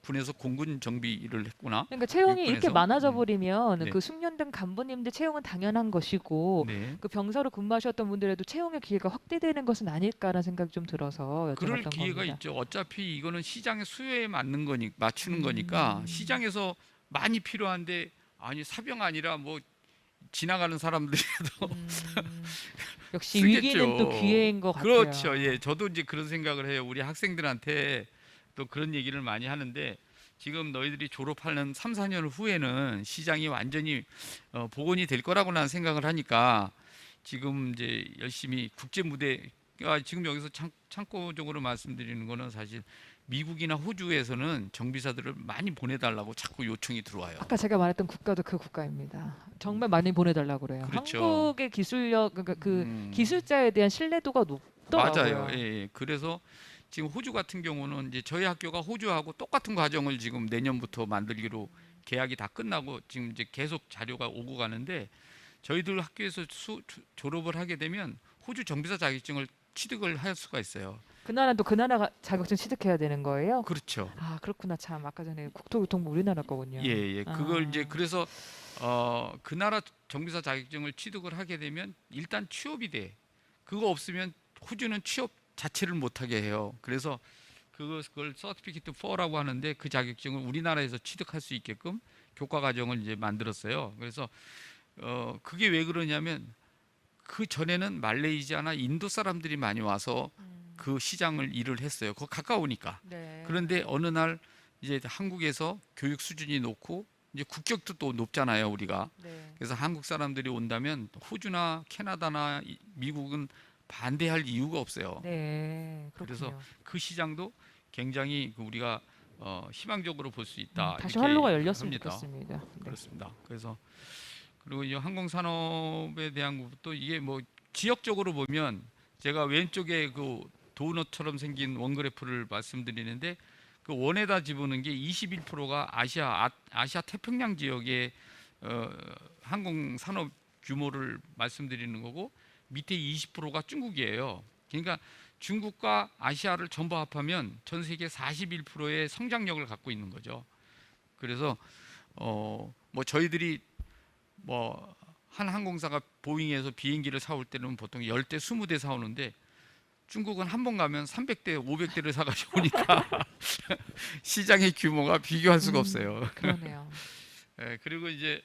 S2: 군에서 공군 정비를 했구나.
S1: 그러니까 채용이 이렇게
S2: 육군에서?
S1: 많아져 버리면
S2: 네.
S1: 그 숙련된 간부님들 채용은 당연한 것이고
S2: 네.
S1: 그 병사로 근무하셨던 분들에도 채용의 기회가 확대되는 것은 아닐까라는 생각이 좀 들어서
S2: 그럴
S1: 여쭤봤던
S2: 기회가
S1: 겁니다.
S2: 있죠. 어차피 이거는 시장의 수요에 맞추는 거니까, 시장에서 많이 필요한데, 아니 사병 아니라 뭐 지나가는 사람들이라도
S1: 역시
S2: 쓰겠죠.
S1: 위기는 또 기회인 것 같아요.
S2: 그렇죠. 예, 저도 이제 그런 생각을 해요. 우리 학생들한테 또 그런 얘기를 많이 하는데, 지금 너희들이 졸업하는 3, 4년 후에는 시장이 완전히 복원이 될 거라고 나는 생각을 하니까, 지금 이제 열심히 국제 무대 지금 여기서 참고적으로 말씀드리는 거는 사실 미국이나 호주에서는 정비사들을 많이 보내달라고 자꾸 요청이 들어와요.
S1: 아까 제가 말했던 국가도 그 국가입니다. 정말 많이 보내달라고 그래요.
S2: 그렇죠.
S1: 한국의 기술력, 그러니까 그
S2: 음,
S1: 기술자에 대한 신뢰도가 높더라고요.
S2: 맞아요. 예, 예. 그래서 지금 호주 같은 경우는 이제 저희 학교가 호주하고 똑같은 과정을 지금 내년부터 만들기로 계약이 다 끝나고 지금 이제 계속 자료가 오고 가는데 저희들 학교에서 졸업을 하게 되면 호주 정비사 자격증을 취득을 할 수가 있어요.
S1: 그 나라는 또 그 나라 자격증 취득해야 되는 거예요?
S2: 그렇죠.
S1: 아, 그렇구나. 참 아까 전에 국토교통부 우리나라 거군요.
S2: 예, 예. 그걸 이제
S1: 아,
S2: 그래서 그 나라 정비사 자격증을 취득을 하게 되면 일단 취업이 돼. 그거 없으면 호주는 취업 자체를 못 하게 해요. 그래서 그걸 서티피케이트 4라고 하는데 그 자격증을 우리나라에서 취득할 수 있게끔 교과 과정을 이제 만들었어요. 그래서 그게 왜 그러냐면 그 전에는 말레이시아나 인도 사람들이 많이 와서 그 시장을 일을 했어요. 그거 가까우니까.
S1: 네.
S2: 그런데 어느 날 이제 한국에서 교육 수준이 높고 이제 국격도 또 높잖아요, 우리가.
S1: 네.
S2: 그래서 한국 사람들이 온다면 호주나 캐나다나 미국은 반대할 이유가 없어요.
S1: 네.
S2: 그래서
S1: 그렇군요.
S2: 그 시장도 굉장히 우리가 희망적으로 볼 수 있다.
S1: 다시
S2: 이렇게
S1: 활로가 열렸으면
S2: 합니다.
S1: 좋겠습니다. 네.
S2: 그렇습니다. 그래서 그리고 이 항공산업에 대한 것도 이게 뭐 지역적으로 보면 제가 왼쪽에 그 도넛처럼 생긴 원그래프를 말씀드리는데 그 원에다 집어넣은 게 21%가 아시아 태평양 지역의 항공산업 규모를 말씀드리는 거고 밑에 20%가 중국이에요. 그러니까 중국과 아시아를 전부 합하면 전 세계 41%의 성장력을 갖고 있는 거죠. 그래서 뭐 저희들이 뭐 한 항공사가 보잉에서 비행기를 사올 때는 보통 10대, 20대 사오는데 중국은 한 번 가면 300대, 500대를 사가지고 오니까 시장의 규모가 비교할 수가 없어요.
S1: 그러네요.
S2: 예, 그리고 이제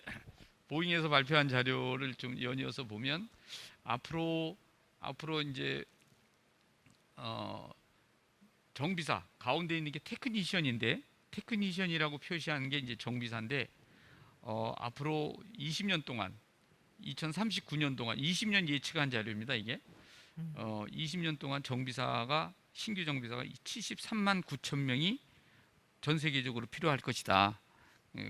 S2: 보잉에서 발표한 자료를 좀 연이어서 보면 앞으로 이제 정비사 가운데 있는 게 테크니션인데 테크니션이라고 표시하는 게 이제 정비사인데 앞으로 20년 동안 2039년 동안 20년 예측한 자료입니다. 이게 20년 동안 신규 정비사가 73만 9천 명이 전 세계적으로 필요할 것이다.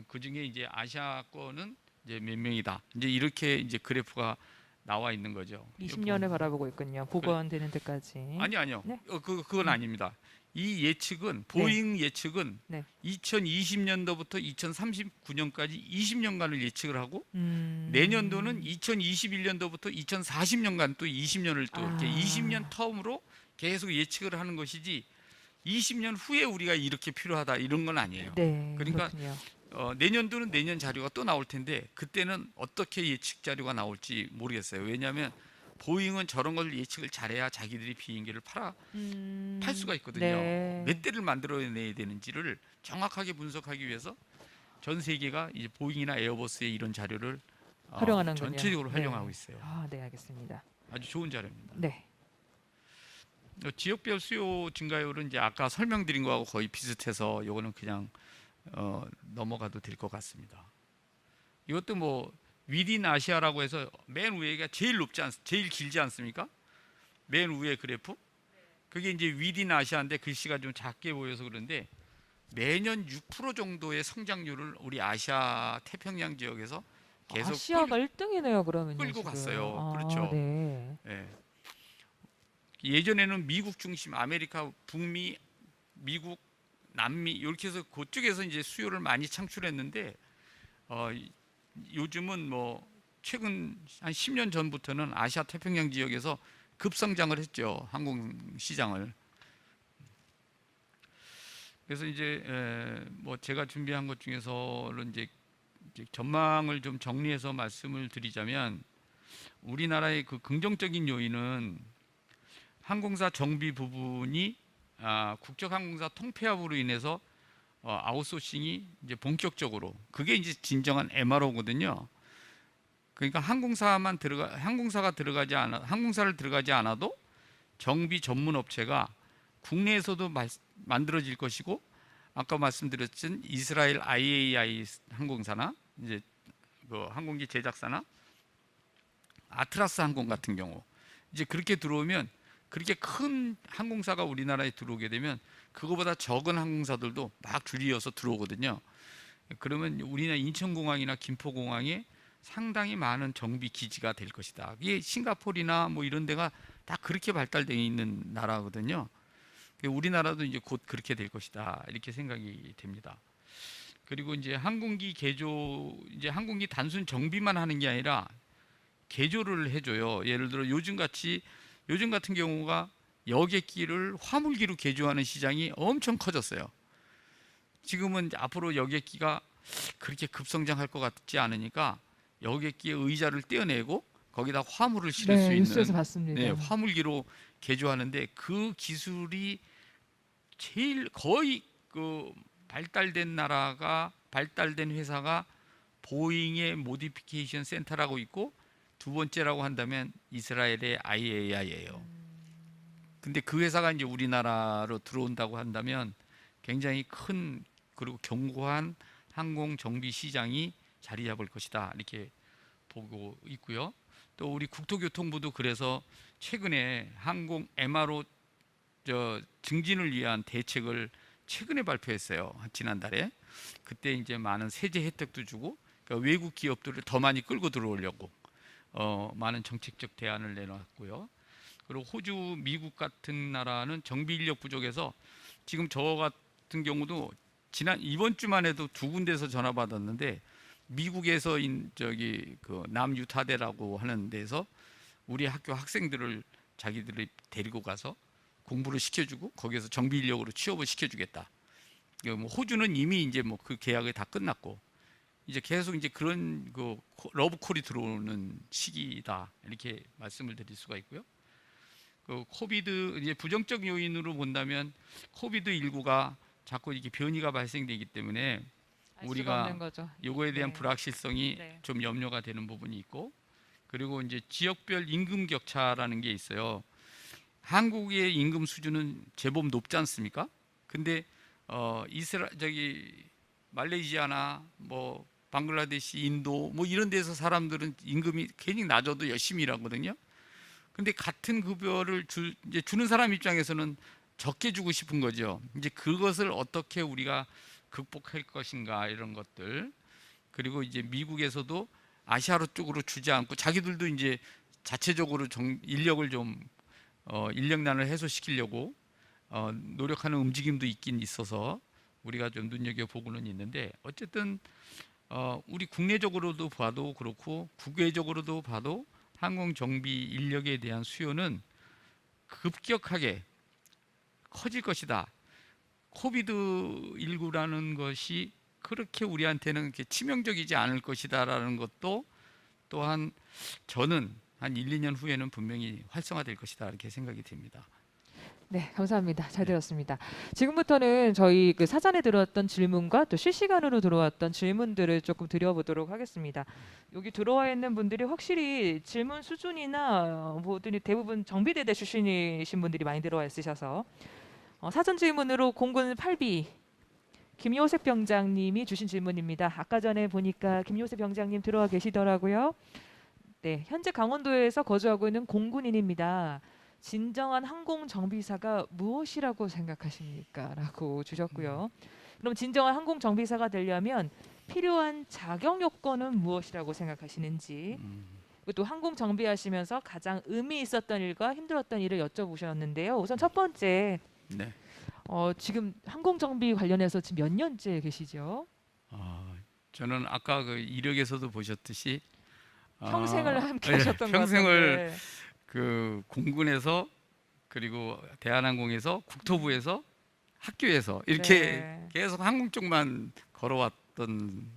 S2: 그 중에 이제 아시아권은 이제 몇 명이다. 이제 이렇게 이제 그래프가 나와 있는 거죠.
S1: 20년을 바라보고 있군요. 복원되는 데까지.
S2: 아니요.
S1: 네.
S2: 그건 아닙니다. 이 예측은
S1: 네.
S2: 보잉 예측은
S1: 네.
S2: 2020년도부터 2039년까지 20년간을 예측을 하고
S1: 음.
S2: 내년도는 2021년도부터 2040년간 또 20년을 또 이렇게 20년 텀으로 계속 예측을 하는 것이지 20년 후에 우리가 이렇게 필요하다 이런 건 아니에요.
S1: 네.
S2: 그러니까
S1: 그렇군요.
S2: 내년도는 내년 자료가 또 나올 텐데 그때는 어떻게 예측 자료가 나올지 모르겠어요. 왜냐하면 보잉은 저런 걸 예측을 잘해야 자기들이 비행기를 팔 수가 있거든요.
S1: 네.
S2: 몇 대를 만들어내야 되는지를 정확하게 분석하기 위해서 전 세계가 이제 보잉이나 에어버스의 이런 자료를
S1: 활용하는군요.
S2: 전체적으로
S1: 네.
S2: 활용하고 있어요.
S1: 아, 네, 알겠습니다.
S2: 아주 좋은 자료입니다.
S1: 네.
S2: 지역별 수요 증가율은 이제 아까 설명드린 거하고 거의 비슷해서 이거는 그냥 넘어가도 될 것 같습니다. 이것도 뭐 위딘 아시아라고 해서 맨 위에가 제일 길지 않습니까? 맨 위에 그래프? 그게 이제 위딘 아시아인데 글씨가 좀 작게 보여서 그런데 매년 6% 정도의 성장률을 우리 아시아 태평양 지역에서 계속
S1: 아시아가 1등이네요, 그러면요.
S2: 끌고
S1: 지금.
S2: 갔어요.
S1: 아,
S2: 그렇죠.
S1: 네.
S2: 예. 예전에는 미국 중심, 아메리카, 북미, 미국, 남미 이렇게 해서 그쪽에서 이제 수요를 많이 창출했는데 요즘은 뭐 최근 한 10년 전부터는 아시아 태평양 지역에서 급성장을 했죠. 항공 시장을. 그래서 이제 뭐 제가 준비한 것 중에서는 이제 전망을 좀 정리해서 말씀을 드리자면 우리나라의 그 긍정적인 요인은 항공사 정비 부분이 국적항공사 통폐합으로 인해서 아웃소싱이 이제 본격적으로 그게 이제 진정한 MRO거든요. 그러니까 항공사를 들어가지 않아도 정비 전문 업체가 국내에서도 만들어질 것이고 아까 말씀드렸던 이스라엘 IAI 항공사나 이제 그 항공기 제작사나 아트라스 항공 같은 경우 이제 그렇게 들어오면 그렇게 큰 항공사가 우리나라에 들어오게 되면 그거보다 적은 항공사들도 막 줄이어서 들어오거든요. 그러면 우리나라 인천공항이나 김포공항에 상당히 많은 정비 기지가 될 것이다. 이게 싱가포르나 뭐 이런 데가 다 그렇게 발달되어 있는 나라거든요. 우리나라도 이제 곧 그렇게 될 것이다. 이렇게 생각이 됩니다. 그리고 이제 항공기 개조, 이제 항공기 단순 정비만 하는 게 아니라 개조를 해줘요. 예를 들어 요즘 같은 경우가 여객기를 화물기로 개조하는 시장이 엄청 커졌어요. 지금은 앞으로 여객기가 그렇게 급성장할 것 같지 않으니까 여객기의 의자를 떼어내고 거기다 화물을 실을 수
S1: 네, 뉴스에서
S2: 있는
S1: 봤습니다.
S2: 네, 화물기로 개조하는데 그 기술이 제일 거의 그 발달된 회사가 보잉의 모디피케이션 센터라고 있고 두 번째라고 한다면 이스라엘의 IAI예요. 근데 그 회사가 이제 우리나라로 들어온다고 한다면 굉장히 큰 그리고 견고한 항공 정비 시장이 자리 잡을 것이다. 이렇게 보고 있고요. 또 우리 국토교통부도 그래서 최근에 항공 MRO 증진을 위한 대책을 최근에 발표했어요. 지난달에. 그때 이제 많은 세제 혜택도 주고 그러니까 외국 기업들을 더 많이 끌고 들어오려고 많은 정책적 대안을 내놨고요. 그리고 호주, 미국 같은 나라는 정비 인력 부족해서 지금 저 같은 경우도 이번 주만 해도 두 군데서 전화 받았는데 미국에서 그 남유타대라고 하는 데서 우리 학교 학생들을 자기들이 데리고 가서 공부를 시켜주고 거기서 정비 인력으로 취업을 시켜주겠다. 뭐 호주는 이미 이제 뭐 그 계약이 다 끝났고 이제 계속 이제 그런 그 러브콜이 들어오는 시기다 이렇게 말씀을 드릴 수가 있고요. 그 코비드 이제 부정적 요인으로 본다면 코비드 19가 자꾸 이렇게 변이가 발생되기 때문에
S1: 알 수가
S2: 우리가
S1: 없는 거죠.
S2: 요거에 대한
S1: 네.
S2: 불확실성이
S1: 네.
S2: 좀 염려가 되는 부분이 있고 그리고 이제 지역별 임금 격차라는 게 있어요. 한국의 임금 수준은 제법 높지 않습니까? 근데 말레이시아나 뭐 방글라데시, 인도 뭐 이런 데서 사람들은 임금이 괜히 낮아도 열심히 일하거든요. 근데 같은 급여를 이제 주는 사람 입장에서는 적게 주고 싶은 거죠. 이제 그것을 어떻게 우리가 극복할 것인가 이런 것들. 그리고 이제 미국에서도 아시아로 쪽으로 주지 않고 자기들도 이제 자체적으로 인력을 좀 인력난을 해소시키려고 노력하는 움직임도 있긴 있어서 우리가 좀 눈여겨 보고는 있는데 어쨌든 우리 국내적으로도 봐도 그렇고 국외적으로도 봐도 항공 정비 인력에 대한 수요는 급격하게 커질 것이다. 코비드 19라는 것이 그렇게 우리한테는 이렇게 치명적이지 않을 것이다라는 것도 또한 저는 한 1, 2년 후에는 분명히 활성화될 것이다 이렇게 생각이 됩니다.
S1: 네, 감사합니다. 잘
S2: 네.
S1: 들었습니다. 지금부터는 저희 그 사전에 들어왔던 질문과 또 실시간으로 들어왔던 질문들을 조금 드려보도록 하겠습니다. 여기 들어와 있는 분들이 확실히 질문 수준이나 뭐들이 대부분 정비대대 출신이신 분들이 많이 들어와 있으셔서 사전 질문으로 공군 8비 김요셉 병장님이 주신 질문입니다. 아까 전에 보니까 김요셉 병장님 들어와 계시더라고요. 네, 현재 강원도에서 거주하고 있는 공군인입니다. 진정한 항공 정비사가 무엇이라고 생각하십니까? 라고 주셨고요. 그럼 진정한 항공 정비사가 되려면 필요한 자격 요건은 무엇이라고 생각하시는지 그리고 또 항공 정비하시면서 가장 의미 있었던 일과 힘들었던 일을 여쭤보셨는데요. 우선 첫 번째
S2: 네.
S1: 지금 항공 정비 관련해서 지금 몇 년째 계시죠?
S2: 저는 아까 그 이력에서도 보셨듯이
S1: 평생을 함께
S2: 예,
S1: 하셨던 것
S2: 평생을
S1: 같은데.
S2: 그 공군에서 그리고 대한항공에서 국토부에서 학교에서 이렇게
S1: 네.
S2: 계속 항공 쪽만 걸어왔던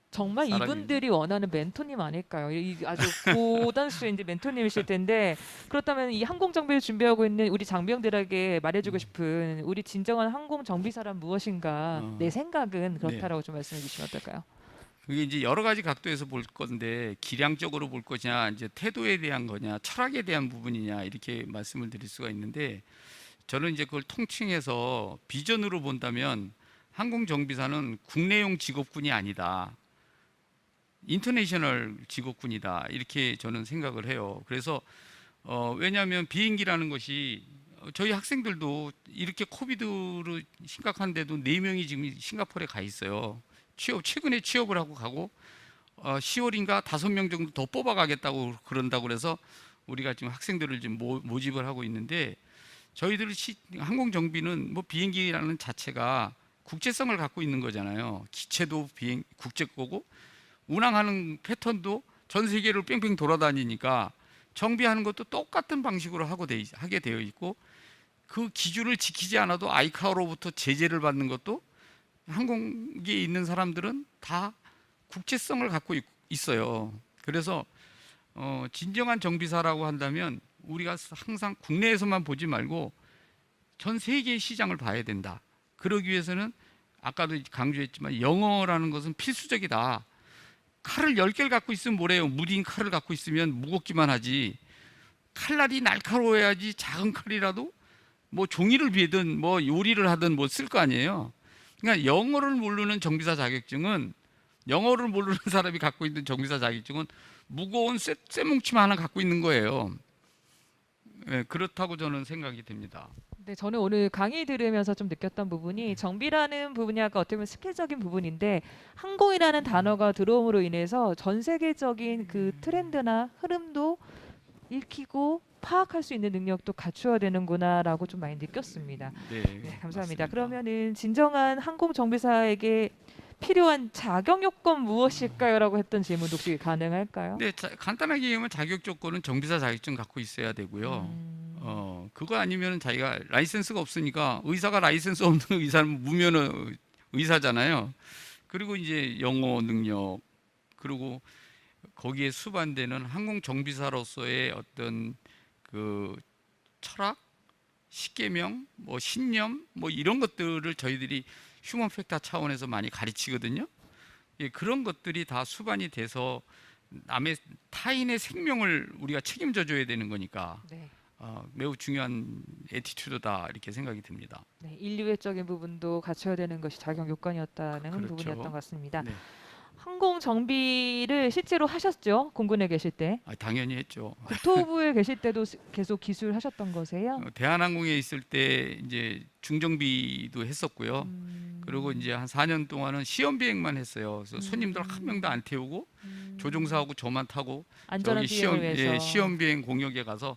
S1: 정말
S2: 사람입니다.
S1: 이분들이 원하는 멘토님 아닐까요? 아주 고단수의 이제 멘토님이실 텐데 그렇다면 이 항공 정비를 준비하고 있는 우리 장병들에게 말해주고 싶은 우리 진정한 항공 정비사란 무엇인가? 내 생각은 그렇다라고 좀 말씀해 주시면 어떨까요?
S2: 그게 이제 여러 가지 각도에서 볼 건데 기량적으로 볼 거냐, 이제 태도에 대한 거냐, 철학에 대한 부분이냐 이렇게 말씀을 드릴 수가 있는데 저는 이제 그걸 통칭해서 비전으로 본다면 항공 정비사는 국내용 직업군이 아니다. 인터내셔널 직업군이다 이렇게 저는 생각을 해요. 그래서 왜냐하면 비행기라는 것이 저희 학생들도 이렇게 코비드로 심각한데도 4명이 지금 싱가포르에 가 있어요. 최근에 취업을 하고 가고 10월인가 5명 정도 더 뽑아가겠다고 그런다고 그래서 우리가 지금 학생들을 지금 모집을 하고 있는데 저희들 항공정비는 뭐 비행기라는 자체가 국제성을 갖고 있는 거잖아요. 기체도 국제 거고 운항하는 패턴도 전 세계를 뺑뺑 돌아다니니까 정비하는 것도 똑같은 방식으로 하게 되어 있고 그 기준을 지키지 않아도 아이카오로부터 제재를 받는 것도 항공기에 있는 사람들은 다 국제성을 갖고 있어요. 그래서 진정한 정비사라고 한다면 우리가 항상 국내에서만 보지 말고 전 세계의 시장을 봐야 된다. 그러기 위해서는 아까도 강조했지만 영어라는 것은 필수적이다. 칼을 10개를 갖고 있으면 뭐래요? 무딘 칼을 갖고 있으면 무겁기만 하지. 칼날이 날카로워야지 작은 칼이라도 뭐 종이를 비든 뭐 요리를 하든 뭐 쓸 거 아니에요. 그러니까 영어를 모르는 정비사 자격증은 영어를 모르는 사람이 갖고 있는 정비사 자격증은 무거운 쇠뭉치만 하나 갖고 있는 거예요. 네, 그렇다고 저는 생각이 됩니다.
S1: 네, 저는 오늘 강의 들으면서 좀 느꼈던 부분이 정비라는 분야가 어떻게 보면 스킬적인 부분인데 항공이라는 단어가 들어옴으로 인해서 전 세계적인 그 트렌드나 흐름도 읽히고 파악할 수 있는 능력도 갖추어야 되는구나라고 좀 많이 느꼈습니다.
S2: 네,
S1: 네, 감사합니다.
S2: 맞습니다.
S1: 그러면은 진정한 항공 정비사에게 필요한 자격 요건 무엇일까요라고 했던 질문도 혹시 가능할까요?
S2: 네, 간단하게 얘기하면 자격 조건은 정비사 자격증 갖고 있어야 되고요. 그거 아니면 자기가 라이센스가 없으니까 의사가 라이센스 없는 의사는 무면 의사잖아요. 그리고 이제 영어 능력 그리고 거기에 수반되는 항공 정비사로서의 어떤 그 철학, 십계명, 뭐 신념 뭐 이런 것들을 저희들이 휴먼 팩터 차원에서 많이 가르치거든요. 예, 그런 것들이 다 수반이 돼서 타인의 생명을 우리가 책임져 줘야 되는 거니까
S1: 네.
S2: 매우 중요한 에티튜드다 이렇게 생각이 듭니다.
S1: 네, 인류애적인 부분도 갖춰야 되는 것이 자격 요건이었다는
S2: 그렇죠.
S1: 부분이었던 것 같습니다.
S2: 네.
S1: 항공 정비를 실제로 하셨죠? 공군에 계실 때.
S2: 당연히 했죠.
S1: 국토부에 계실 때도 계속 기술하셨던 거세요?
S2: 대한항공에 있을 때 이제 중정비도 했었고요. 그리고 이제 한 4년 동안은 시험 비행만 했어요. 그래서 손님들 한 명도 안 태우고 조종사하고 저만 타고
S1: 안전한
S2: 저기
S1: 비행을 위해서.
S2: 시험 비행 공역에 가서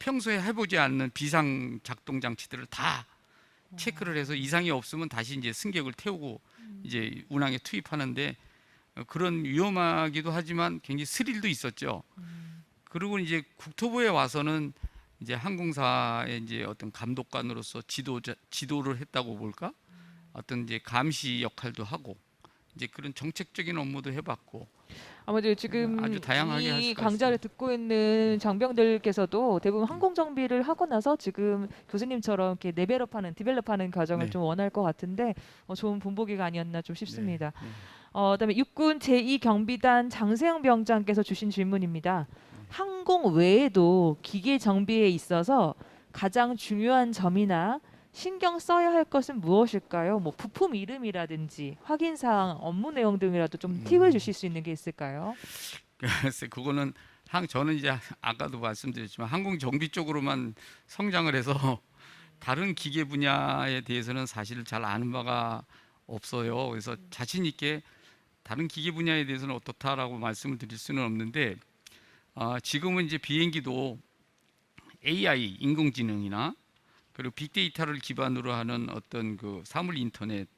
S2: 평소에 해보지 않는 비상 작동 장치들을 다 체크를 해서 이상이 없으면 다시 이제 승객을 태우고 이제 운항에 투입하는데 그런 위험하기도 하지만 굉장히 스릴도 있었죠. 그리고 이제 국토부에 와서는 이제 항공사의 이제 어떤 감독관으로서 지도를 했다고 볼까? 어떤 이제 감시 역할도 하고 이제 그런 정책적인 업무도 해봤고
S1: 아무래도 지금
S2: 아주 다양하게 할
S1: 이
S2: 수가
S1: 강좌를
S2: 있습니다.
S1: 듣고 있는 장병들께서도 대부분 항공 정비를 하고 나서 지금 교수님처럼 이렇게 레벨업하는 디벨롭하는 과정을
S2: 네.
S1: 좀 원할 것 같은데 좋은 본보기가 아니었나 좀
S2: 네,
S1: 싶습니다.
S2: 네.
S1: 그다음에 육군 제2경비단 장세영 병장께서 주신 질문입니다. 항공 외에도 기계 정비에 있어서 가장 중요한 점이나 신경 써야 할 것은 무엇일까요? 뭐 부품 이름이라든지 확인 사항, 업무 내용 등이라도 좀 팁을 주실 수 있는 게 있을까요?
S2: 글쎄 그거는 저는 이제 아까도 말씀드렸지만 항공 정비 쪽으로만 성장을 해서 다른 기계 분야에 대해서는 사실 잘 아는 바가 없어요. 그래서 자신 있게 다른 기계 분야에 대해서는 어떻다라고 말씀을 드릴 수는 없는데 지금은 이제 비행기도 AI 인공지능이나 그리고 빅데이터를 기반으로 하는 어떤 그 사물 인터넷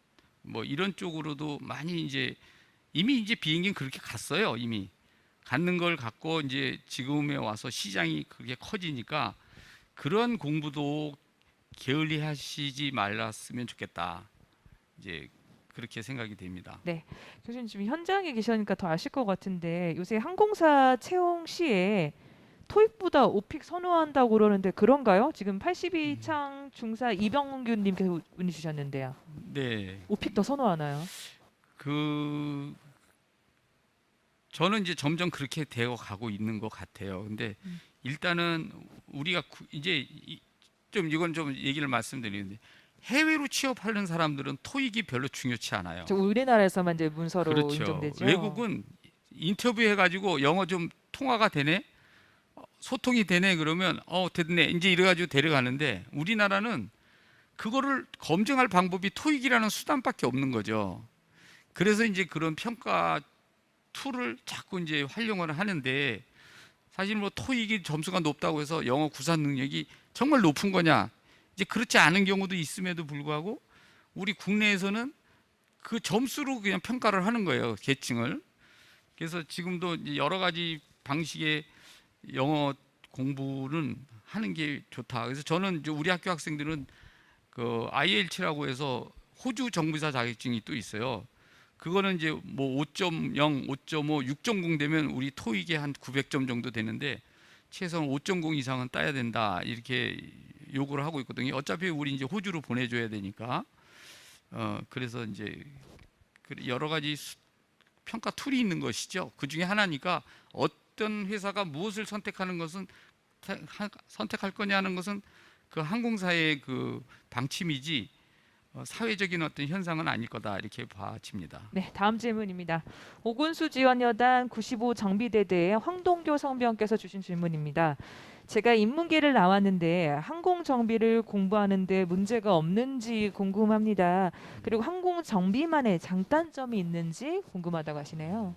S2: 뭐 이런 쪽으로도 많이 이미 이제 비행기는 그렇게 갔어요. 이미 갖는 걸 갖고 이제 지금에 와서 시장이 그렇게 커지니까 그런 공부도 게을리 하시지 말았으면 좋겠다. 이제 그렇게 생각이 됩니다.
S1: 네, 교수님 지금 현장에 계시니까 더 아실 것 같은데 요새 항공사 채용 시에 토익보다 오픽 선호한다고 그러는데 그런가요? 지금 82창 중사 이병균님께서 문의 주셨는데요.
S2: 네,
S1: 오픽 더 선호하나요?
S2: 저는 이제 점점 그렇게 되어 가고 있는 것 같아요. 근데 일단은 우리가 좀 이건 좀 얘기를 말씀드리는데 해외로 취업하는 사람들은 토익이 별로 중요치 않아요.
S1: 저 우리나라에서만 이제 문서로
S2: 그렇죠.
S1: 인정되죠.
S2: 외국은 인터뷰 해가지고 영어 좀 통화가 되네. 소통이 되네 그러면 됐네 이제 이래가지고 데려가는데 우리나라는 그거를 검증할 방법이 토익이라는 수단밖에 없는 거죠. 그래서 이제 그런 평가 툴을 자꾸 이제 활용을 하는데 사실 뭐 토익이 점수가 높다고 해서 영어 구사 능력이 정말 높은 거냐? 이제 그렇지 않은 경우도 있음에도 불구하고 우리 국내에서는 그 점수로 그냥 평가를 하는 거예요, 계층을. 그래서 지금도 이제 여러 가지 방식의 영어 공부는 하는 게 좋다. 그래서 저는 이제 우리 학교 학생들은 그 IELTS라고 해서 호주 정비사 자격증이 또 있어요. 그거는 이제 뭐 5.0, 5.5, 6.0 되면 우리 토익에 한 900점 정도 되는데 최소한 5.0 이상은 따야 된다 이렇게 요구를 하고 있거든요. 어차피 우리 이제 호주로 보내줘야 되니까. 그래서 이제 여러 가지 평가 툴이 있는 것이죠. 그 중에 하나니까 어떤 회사가 무엇을 선택하는 것은 선택할 거냐는 것은 그 항공사의 그 방침이지 사회적인 어떤 현상은 아닐 거다 이렇게 봐집니다.
S1: 네, 다음 질문입니다. 오군수 지원여단 95 정비대대의 황동교 성병께서 주신 질문입니다. 제가 인문계를 나왔는데 항공 정비를 공부하는데 문제가 없는지 궁금합니다. 그리고 항공 정비만의 장단점이 있는지 궁금하다고 하시네요.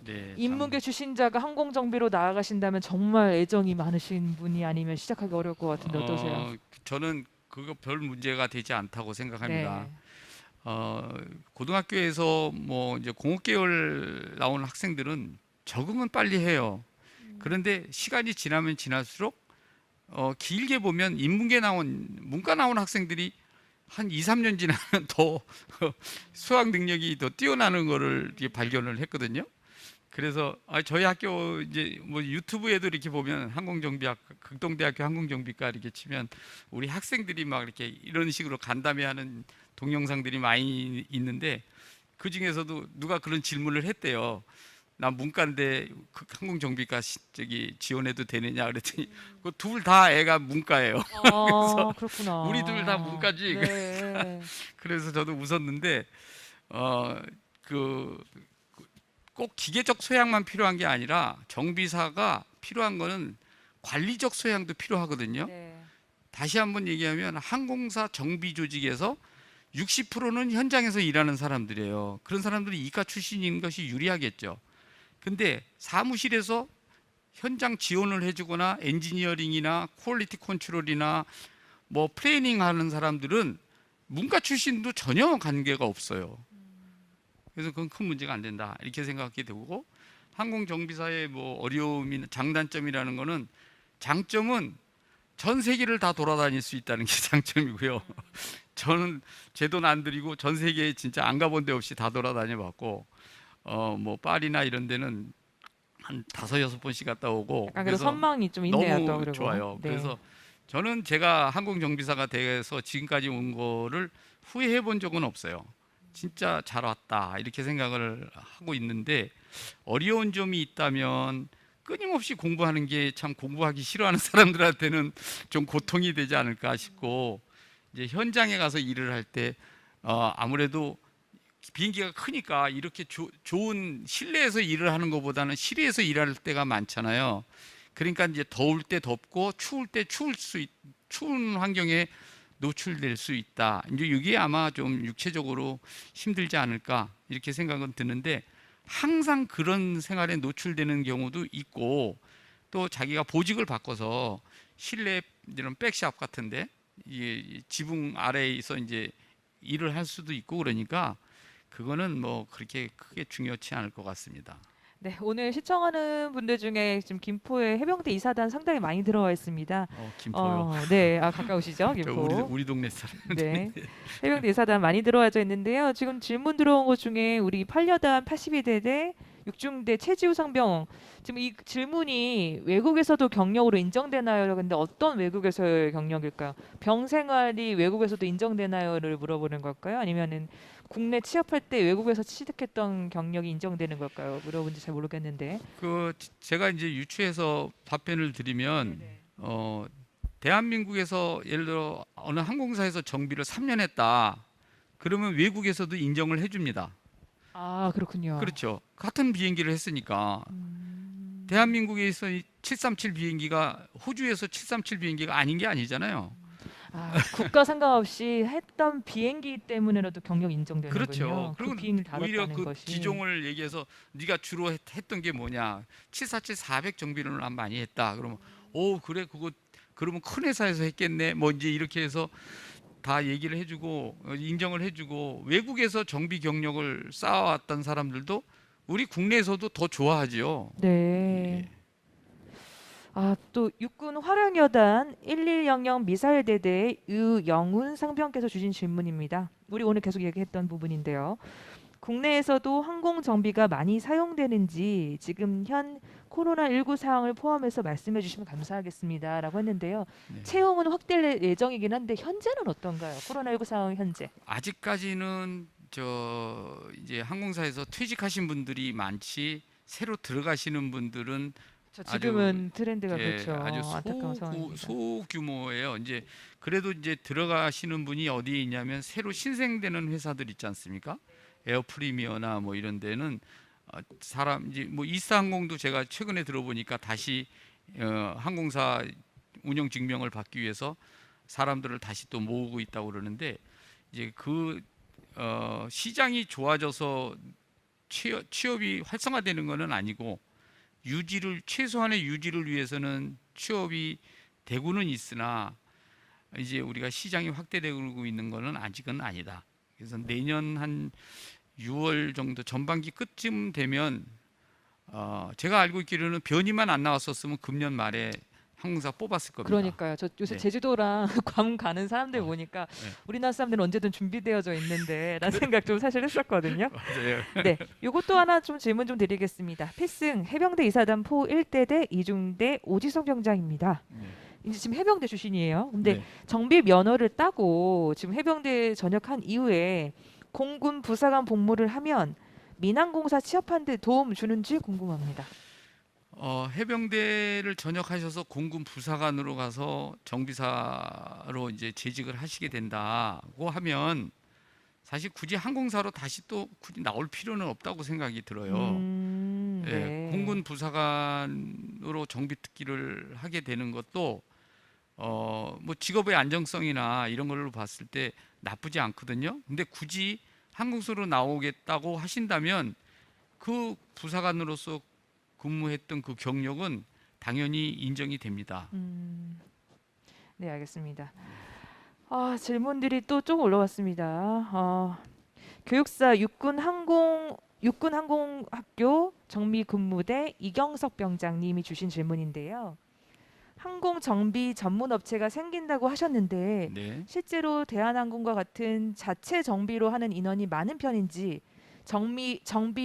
S2: 네,
S1: 인문계 출신자가 항공 정비로 나아가신다면 정말 애정이 많으신 분이 아니면 시작하기 어려울 것 같은데 어떠세요?
S2: 저는 그거 별 문제가 되지 않다고 생각합니다.
S1: 네.
S2: 고등학교에서 뭐 이제 공업 계열 나오는 학생들은 적응은 빨리 해요. 그런데 시간이 지나면 지날수록 길게 보면 문과 나온 학생들이 한 2, 3년 지나면 더 수학 능력이 더 뛰어나는 거를 이렇게 발견을 했거든요. 그래서 저희 학교 이제 뭐 유튜브에도 이렇게 보면 항공정비학 극동대학교 항공정비과 이렇게 치면 우리 학생들이 막 이렇게 이런 식으로 간담회하는 동영상들이 많이 있는데 그 중에서도 누가 그런 질문을 했대요. 난 문과인데 항공정비과 저기 지원해도 되느냐 그랬더니 그 둘 다 애가 문과예요. 그래서
S1: 그렇구나.
S2: 우리 둘 다 문과지.
S1: 네.
S2: 그래서 저도 웃었는데 그 꼭 기계적 소양만 필요한 게 아니라 정비사가 필요한 거는 관리적 소양도 필요하거든요.
S1: 네.
S2: 다시 한번 얘기하면 항공사 정비 조직에서 60%는 현장에서 일하는 사람들이에요. 그런 사람들이 이과 출신인 것이 유리하겠죠. 근데 사무실에서 현장 지원을 해주거나 엔지니어링이나 퀄리티 컨트롤이나 뭐 플래닝 하는 사람들은 문과 출신도 전혀 관계가 없어요. 그래서 그건 큰 문제가 안 된다 이렇게 생각하게 되고 항공 정비사의 뭐 어려움이나 장단점이라는 거는 장점은 전 세계를 다 돌아다닐 수 있다는 게 장점이고요. 저는 제 돈 안 들이고 전 세계에 진짜 안 가본 데 없이 다 돌아다녀 봤고 뭐 파리나 이런 데는 한 5-6번씩 갔다 오고
S1: 약간 그런
S2: 그래서
S1: 선망이 좀 있네요.
S2: 너무
S1: 또 그리고.
S2: 좋아요.
S1: 네.
S2: 그래서 저는 제가 항공 정비사가 돼서 지금까지 온 거를 후회해 본 적은 없어요. 진짜 잘 왔다 이렇게 생각을 하고 있는데 어려운 점이 있다면 끊임없이 공부하는 게 참 공부하기 싫어하는 사람들한테는 좀 고통이 되지 않을까 싶고 이제 현장에 가서 일을 할 때 아무래도 비행기가 크니까 이렇게 좋은 실내에서 일을 하는 것보다는 실외에서 일할 때가 많잖아요. 그러니까 이제 더울 때 덥고 추울 때 추운 환경에 노출될 수 있다. 이제 이게 아마 좀 육체적으로 힘들지 않을까 이렇게 생각은 드는데 항상 그런 생활에 노출되는 경우도 있고 또 자기가 보직을 바꿔서 실내 이런 백샵 같은데 이게 지붕 아래에서 이제 일을 할 수도 있고 그러니까 그거는 뭐 그렇게 크게 중요치 않을 것 같습니다.
S1: 네, 오늘 시청하는 분들 중에 지금 김포에 해병대 이사단 상당히 많이 들어와 있습니다.
S2: 김포요.
S1: 네, 가까우시죠,
S2: 저
S1: 김포.
S2: 우리 동네 사람.
S1: 네, 해병대 이사단 많이 들어와져 있는데요. 지금 질문 들어온 것 중에 우리 8여단 82대대 6중대 최지우 상병 지금 이 질문이 외국에서도 경력으로 인정되나요? 근데 어떤 외국에서의 경력일까요? 병 생활이 외국에서도 인정되나요?를 물어보는 걸까요? 아니면은 국내 취업할 때 외국에서 취득했던 경력이 인정되는 걸까요? 물어본지 잘 모르겠는데.
S2: 제가 이제 유추해서 답변을 드리면
S1: 네네.
S2: 대한민국에서 예를 들어 어느 항공사에서 정비를 3년 했다. 그러면 외국에서도 인정을 해줍니다.
S1: 아, 그렇군요.
S2: 그렇죠. 같은 비행기를 했으니까. 대한민국에서 이 737 비행기가 호주에서 737 비행기가 아닌 게 아니잖아요.
S1: 국가 상관없이 했던 비행기 때문에라도 경력 인정되는군요.
S2: 그렇죠.
S1: 그
S2: 그리고
S1: 비행기를
S2: 오히려
S1: 다뤘다는
S2: 그
S1: 것이.
S2: 기종을 얘기해서 네가 주로 했던 게 뭐냐? 747 400 정비를 난 많이 했다. 그러면 오 그래 그거 그러면 큰 회사에서 했겠네. 뭐 이제 이렇게 해서 다 얘기를 해주고 인정을 해주고 외국에서 정비 경력을 쌓아왔던 사람들도 우리 국내에서도 더 좋아하지요.
S1: 네.
S2: 예.
S1: 또 육군 화령여단 1100 미사일대대 유영훈 상병께서 주신 질문입니다. 우리 오늘 계속 얘기했던 부분인데요. 국내에서도 항공 정비가 많이 사용되는지 지금 현 코로나19 상황을 포함해서 말씀해 주시면 감사하겠습니다라고 했는데요.
S2: 네.
S1: 채용은 확대될 예정이긴 한데 현재는 어떤가요? 코로나19 상황 현재.
S2: 아직까지는 저 이제 항공사에서 퇴직하신 분들이 많지 새로 들어가시는 분들은
S1: 지금은 트렌드가
S2: 예,
S1: 그렇죠.
S2: 아주
S1: 안타까운 상황입니다.
S2: 소규모예요. 이제 그래도 이제 들어가시는 분이 어디에 있냐면 새로 신생되는 회사들 있지 않습니까? 에어프리미어나 뭐 이런 데는 사람 이제 뭐 이스타항공도 제가 최근에 들어보니까 다시 항공사 운영 증명을 받기 위해서 사람들을 다시 또 모으고 있다고 그러는데 이제 그 시장이 좋아져서 취업이 활성화되는 것은 아니고 최소한의 유지를 위해서는 취업이 되고는 있으나 이제 우리가 시장이 확대되고 있는 것은 아직은 아니다. 그래서 내년 한 6월 정도 전반기 끝쯤 되면 제가 알고 있기로는 변이만 안 나왔었으면 금년 말에 항공사 뽑았을 겁니다.
S1: 그러니까요. 저 요새
S2: 네.
S1: 제주도랑 괌 가는 사람들 보니까
S2: 네.
S1: 우리나라 사람들은 언제든 준비되어져 있는데 라는 생각 좀 사실 했었거든요.
S2: 맞아요.
S1: 네, 요것도 하나 좀 질문 좀 드리겠습니다. 필승 해병대 이사단포 1대대 이중대 오지성 병장입니다.
S2: 네.
S1: 이제 지금 해병대 출신이에요. 근데
S2: 네.
S1: 정비 면허를 따고 지금 해병대 전역한 이후에 공군 부사관 복무를 하면 민항공사 취업하는 데 도움 주는지 궁금합니다.
S2: 해병대를 전역하셔서 공군 부사관으로 가서 정비사로 이제 재직을 하시게 된다고 하면 사실 굳이 항공사로 다시 또 굳이 나올 필요는 없다고 생각이 들어요. 예,
S1: 네.
S2: 공군 부사관으로 정비 특기를 하게 되는 것도 뭐 직업의 안정성이나 이런 걸로 봤을 때 나쁘지 않거든요. 근데 굳이 항공사로 나오겠다고 하신다면 그 부사관으로서 근무했던 그 경력은 당연히 인정이 됩니다.
S1: 네, 알겠습니다. 질문들이 또 조금 올라왔습니다. 교육사 육군항공학교 정비근무대 이경석 병장님이 주신 질문인데요. 항공 정비 전문 업체가 생긴다고 하셨는데
S2: 네.
S1: 실제로 대한항공과 같은 자체 정비로 하는 인원이 많은 편인지 정비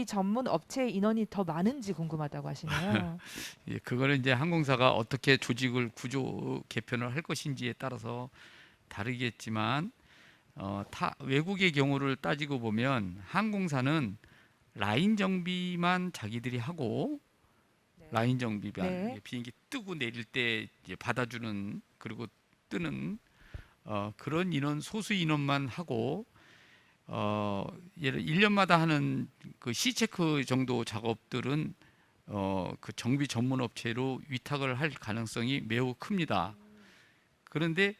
S1: 전문 업체 인원이 더 많은지 궁금하다고 하시네요.
S2: 예, 그거는 이제 항공사가 어떻게 조직을 구조 개편을 할 것인지에 따라서 다르겠지만 외국의 경우를 따지고 보면 항공사는 라인 정비만 자기들이 하고
S1: 네.
S2: 라인 정비만
S1: 네.
S2: 비행기 뜨고 내릴 때 이제 받아주는 그리고 뜨는 그런 인원 소수 인원만 하고 예를 1년마다 하는 그 C체크 정도 작업들은 그 정비 전문 업체로 위탁을 할 가능성이 매우 큽니다. 그런데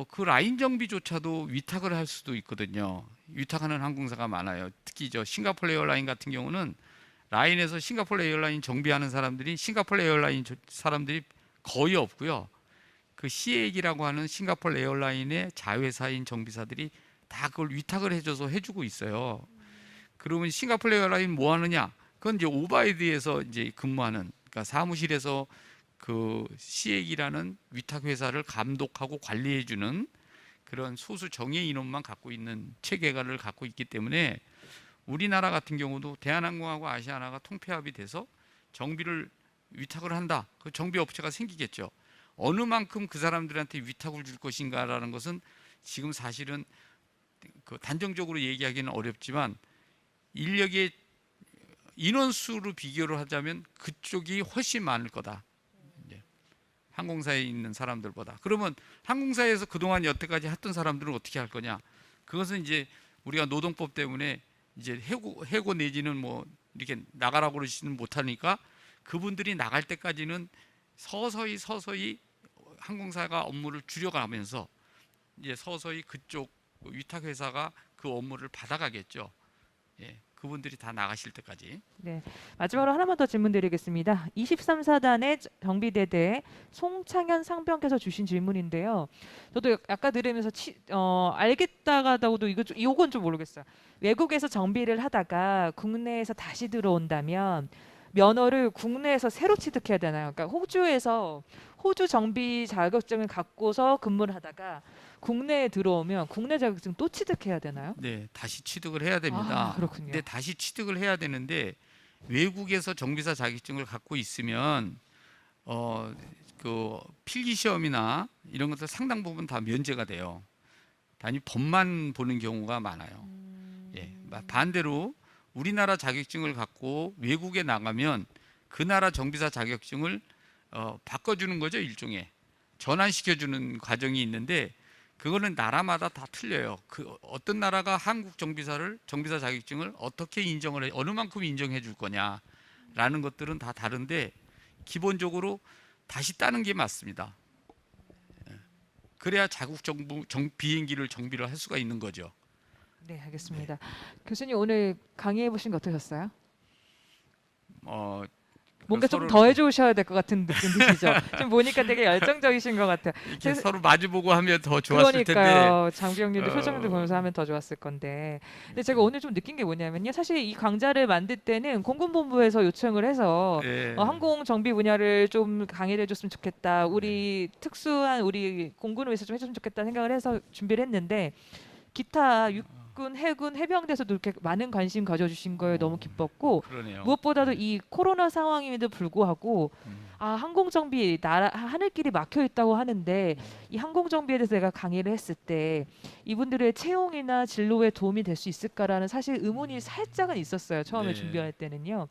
S2: 그 라인 정비조차도 위탁을 할 수도 있거든요. 위탁하는 항공사가 많아요. 특히 저 싱가포르 에어라인 같은 경우는 라인에서 싱가포르 에어라인 정비하는 사람들이 싱가포르 에어라인 사람들이 거의 없고요. 그 시액이라고 하는 싱가포르 에어라인의 자회사인 정비사들이 다 그걸 위탁을 해줘서 해주고 있어요. 그러면 싱가포르 에어라인 뭐 하느냐? 그건 이제 오바이드에서 이제 근무하는, 그러니까 사무실에서 그 시액이라는 위탁 회사를 감독하고 관리해주는 그런 소수 정예 인원만 갖고 있는 체계를 갖고 있기 때문에 우리나라 같은 경우도 대한항공하고 아시아나가 통폐합이 돼서 정비를 위탁을 한다. 그 정비 업체가 생기겠죠. 어느 만큼 그 사람들한테 위탁을 줄 것인가라는 것은 지금 사실은 그 단정적으로 얘기하기는 어렵지만 인력의 인원수로 비교를 하자면 그쪽이 훨씬 많을 거다. 이제 항공사에 있는 사람들보다. 그러면 항공사에서 그동안 여태까지 했던 사람들은 어떻게 할 거냐? 그것은 이제 우리가 노동법 때문에 이제 해고 내지는 뭐 이렇게 나가라고 그러지는 못하니까 그분들이 나갈 때까지는 서서히 항공사가 업무를 줄여가면서 이제 서서히 그쪽 위탁 회사가 그 업무를 받아가겠죠. 예, 그분들이 다 나가실 때까지.
S1: 네. 마지막으로 하나만 더 질문드리겠습니다. 23사단의 정비대대 송창현 상병께서 주신 질문인데요. 저도 아까 들으면서 알겠다가도 이건 좀 모르겠어요. 외국에서 정비를 하다가 국내에서 다시 들어온다면 면허를 국내에서 새로 취득해야 되나요? 그러니까 호주 정비 자격증을 갖고서 근무를 하다가 국내에 들어오면 국내 자격증 또 취득해야 되나요?
S2: 네, 다시 취득을 해야 됩니다.
S1: 아, 그렇군요.
S2: 근데 다시 취득을 해야 되는데 외국에서 정비사 자격증을 갖고 있으면 그 필기 시험이나 이런 것들 상당 부분 다 면제가 돼요. 단지 법만 보는 경우가 많아요. 예, 반대로 우리나라 자격증을 갖고 외국에 나가면 그 나라 정비사 자격증을 바꿔주는 거죠. 일종의 전환시켜주는 과정이 있는데 그거는 나라마다 다 틀려요. 그 어떤 나라가 한국 정비사 자격증을 어떻게 어느 만큼 인정해 줄 거냐라는 것들은 다 다른데 기본적으로 다시 따는 게 맞습니다. 그래야 자국 비행기를 정비를 할 수가 있는 거죠.
S1: 네, 알겠습니다. 교수님 오늘 강의해 보신 거 어떠셨어요? 뭔가 좀 더 해주셔야 될 것 같은 느낌 드시죠? 좀 보니까 되게 열정적이신 것 같아요.
S2: 이렇게 서로 마주보고 하면 더 좋았을
S1: 그러니까요.
S2: 텐데.
S1: 장비영님도 표정도 보면서 하면 더 좋았을 건데. 근데 제가 오늘 좀 느낀 게 뭐냐면요. 사실 이 강좌를 만들 때는 공군본부에서 요청을 해서
S2: 네.
S1: 항공 정비 분야를 좀 강의를 해줬으면 좋겠다. 우리 특수한 우리 공군을 위해서 좀 해줬으면 좋겠다 생각을 해서 준비를 했는데 기타 육군, 해군, 해병대에서도 이렇게 많은 관심 가져주신 거에 너무 기뻤고
S2: 그러네요.
S1: 무엇보다도 이 코로나 상황임에도 불구하고 항공정비 하늘길이 막혀 있다고 하는데 이 항공정비에 대해서 내가 강의를 했을 때 이분들의 채용이나 진로에 도움이 될 수 있을까라는 사실 의문이 살짝은 있었어요. 처음에
S2: 네.
S1: 준비할 때는요.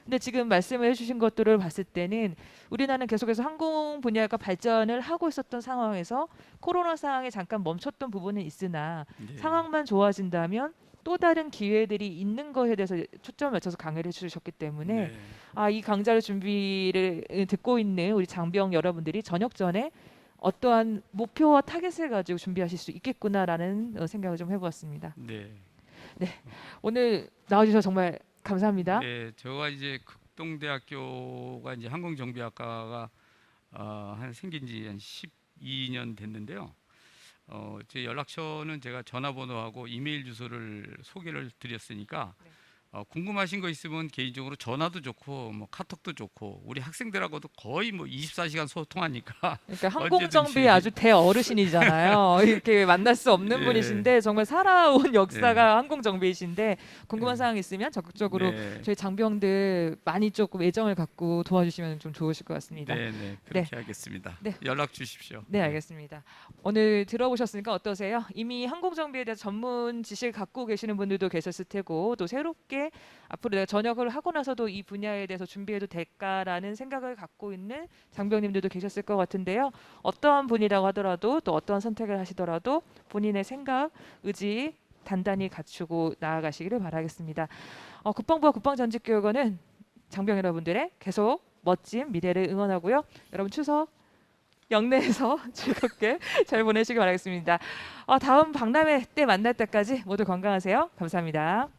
S1: 근데 지금 말씀을 해주신 것들을 봤을 때는 우리나라는 계속해서 항공 분야가 발전을 하고 있었던 상황에서 코로나 상황에 잠깐 멈췄던 부분은 있으나
S2: 네.
S1: 상황만 좋아진다면 또 다른 기회들이 있는 것에 대해서 초점을 맞춰서 강의를 해주셨기 때문에
S2: 네.
S1: 이 강좌를 준비를 듣고 있는 우리 장병 여러분들이 저녁 전에 어떠한 목표와 타겟을 가지고 준비하실 수 있겠구나라는 생각을 좀 해보았습니다.
S2: 네.
S1: 오늘 나와주셔서 정말 감사합니다.
S2: 네, 저가 이제 극동대학교가 이제 항공정비학과가 생긴 지 한 12년 됐는데요. 제 연락처는 제가 전화번호하고 이메일 주소를 소개를 드렸으니까 궁금하신 거 있으면 개인적으로 전화도 좋고 뭐 카톡도 좋고 우리 학생들하고도 거의 뭐 24시간 소통하니까.
S1: 그러니까 항공정비
S2: 언제든지.
S1: 아주 대어르신이잖아요. 이렇게 만날 수 없는
S2: 네.
S1: 분이신데 정말 살아온 역사가
S2: 네.
S1: 항공정비이신데 궁금한
S2: 네.
S1: 사항 있으면 적극적으로
S2: 네.
S1: 저희 장병들 많이 조금 애정을 갖고 도와주시면 좀 좋으실 것 같습니다.
S2: 네, 그렇게 하겠습니다.
S1: 네.
S2: 연락 주십시오.
S1: 네, 알겠습니다. 오늘 들어보셨으니까 어떠세요? 이미 항공정비에 대해서 전문 지식을 갖고 계시는 분들도 계셨을 테고 또 새롭게 앞으로 내가 전역을 하고 나서도 이 분야에 대해서 준비해도 될까라는 생각을 갖고 있는 장병님들도 계셨을 것 같은데요. 어떠한 분이라고 하더라도 또 어떠한 선택을 하시더라도 본인의 생각, 의지 단단히 갖추고 나아가시기를 바라겠습니다. 국방부와 국방전직교육원은 장병 여러분들의 계속 멋진 미래를 응원하고요. 여러분 추석 영내에서 즐겁게 잘 보내시기 바라겠습니다. 다음 박람회 때 만날 때까지 모두 건강하세요. 감사합니다.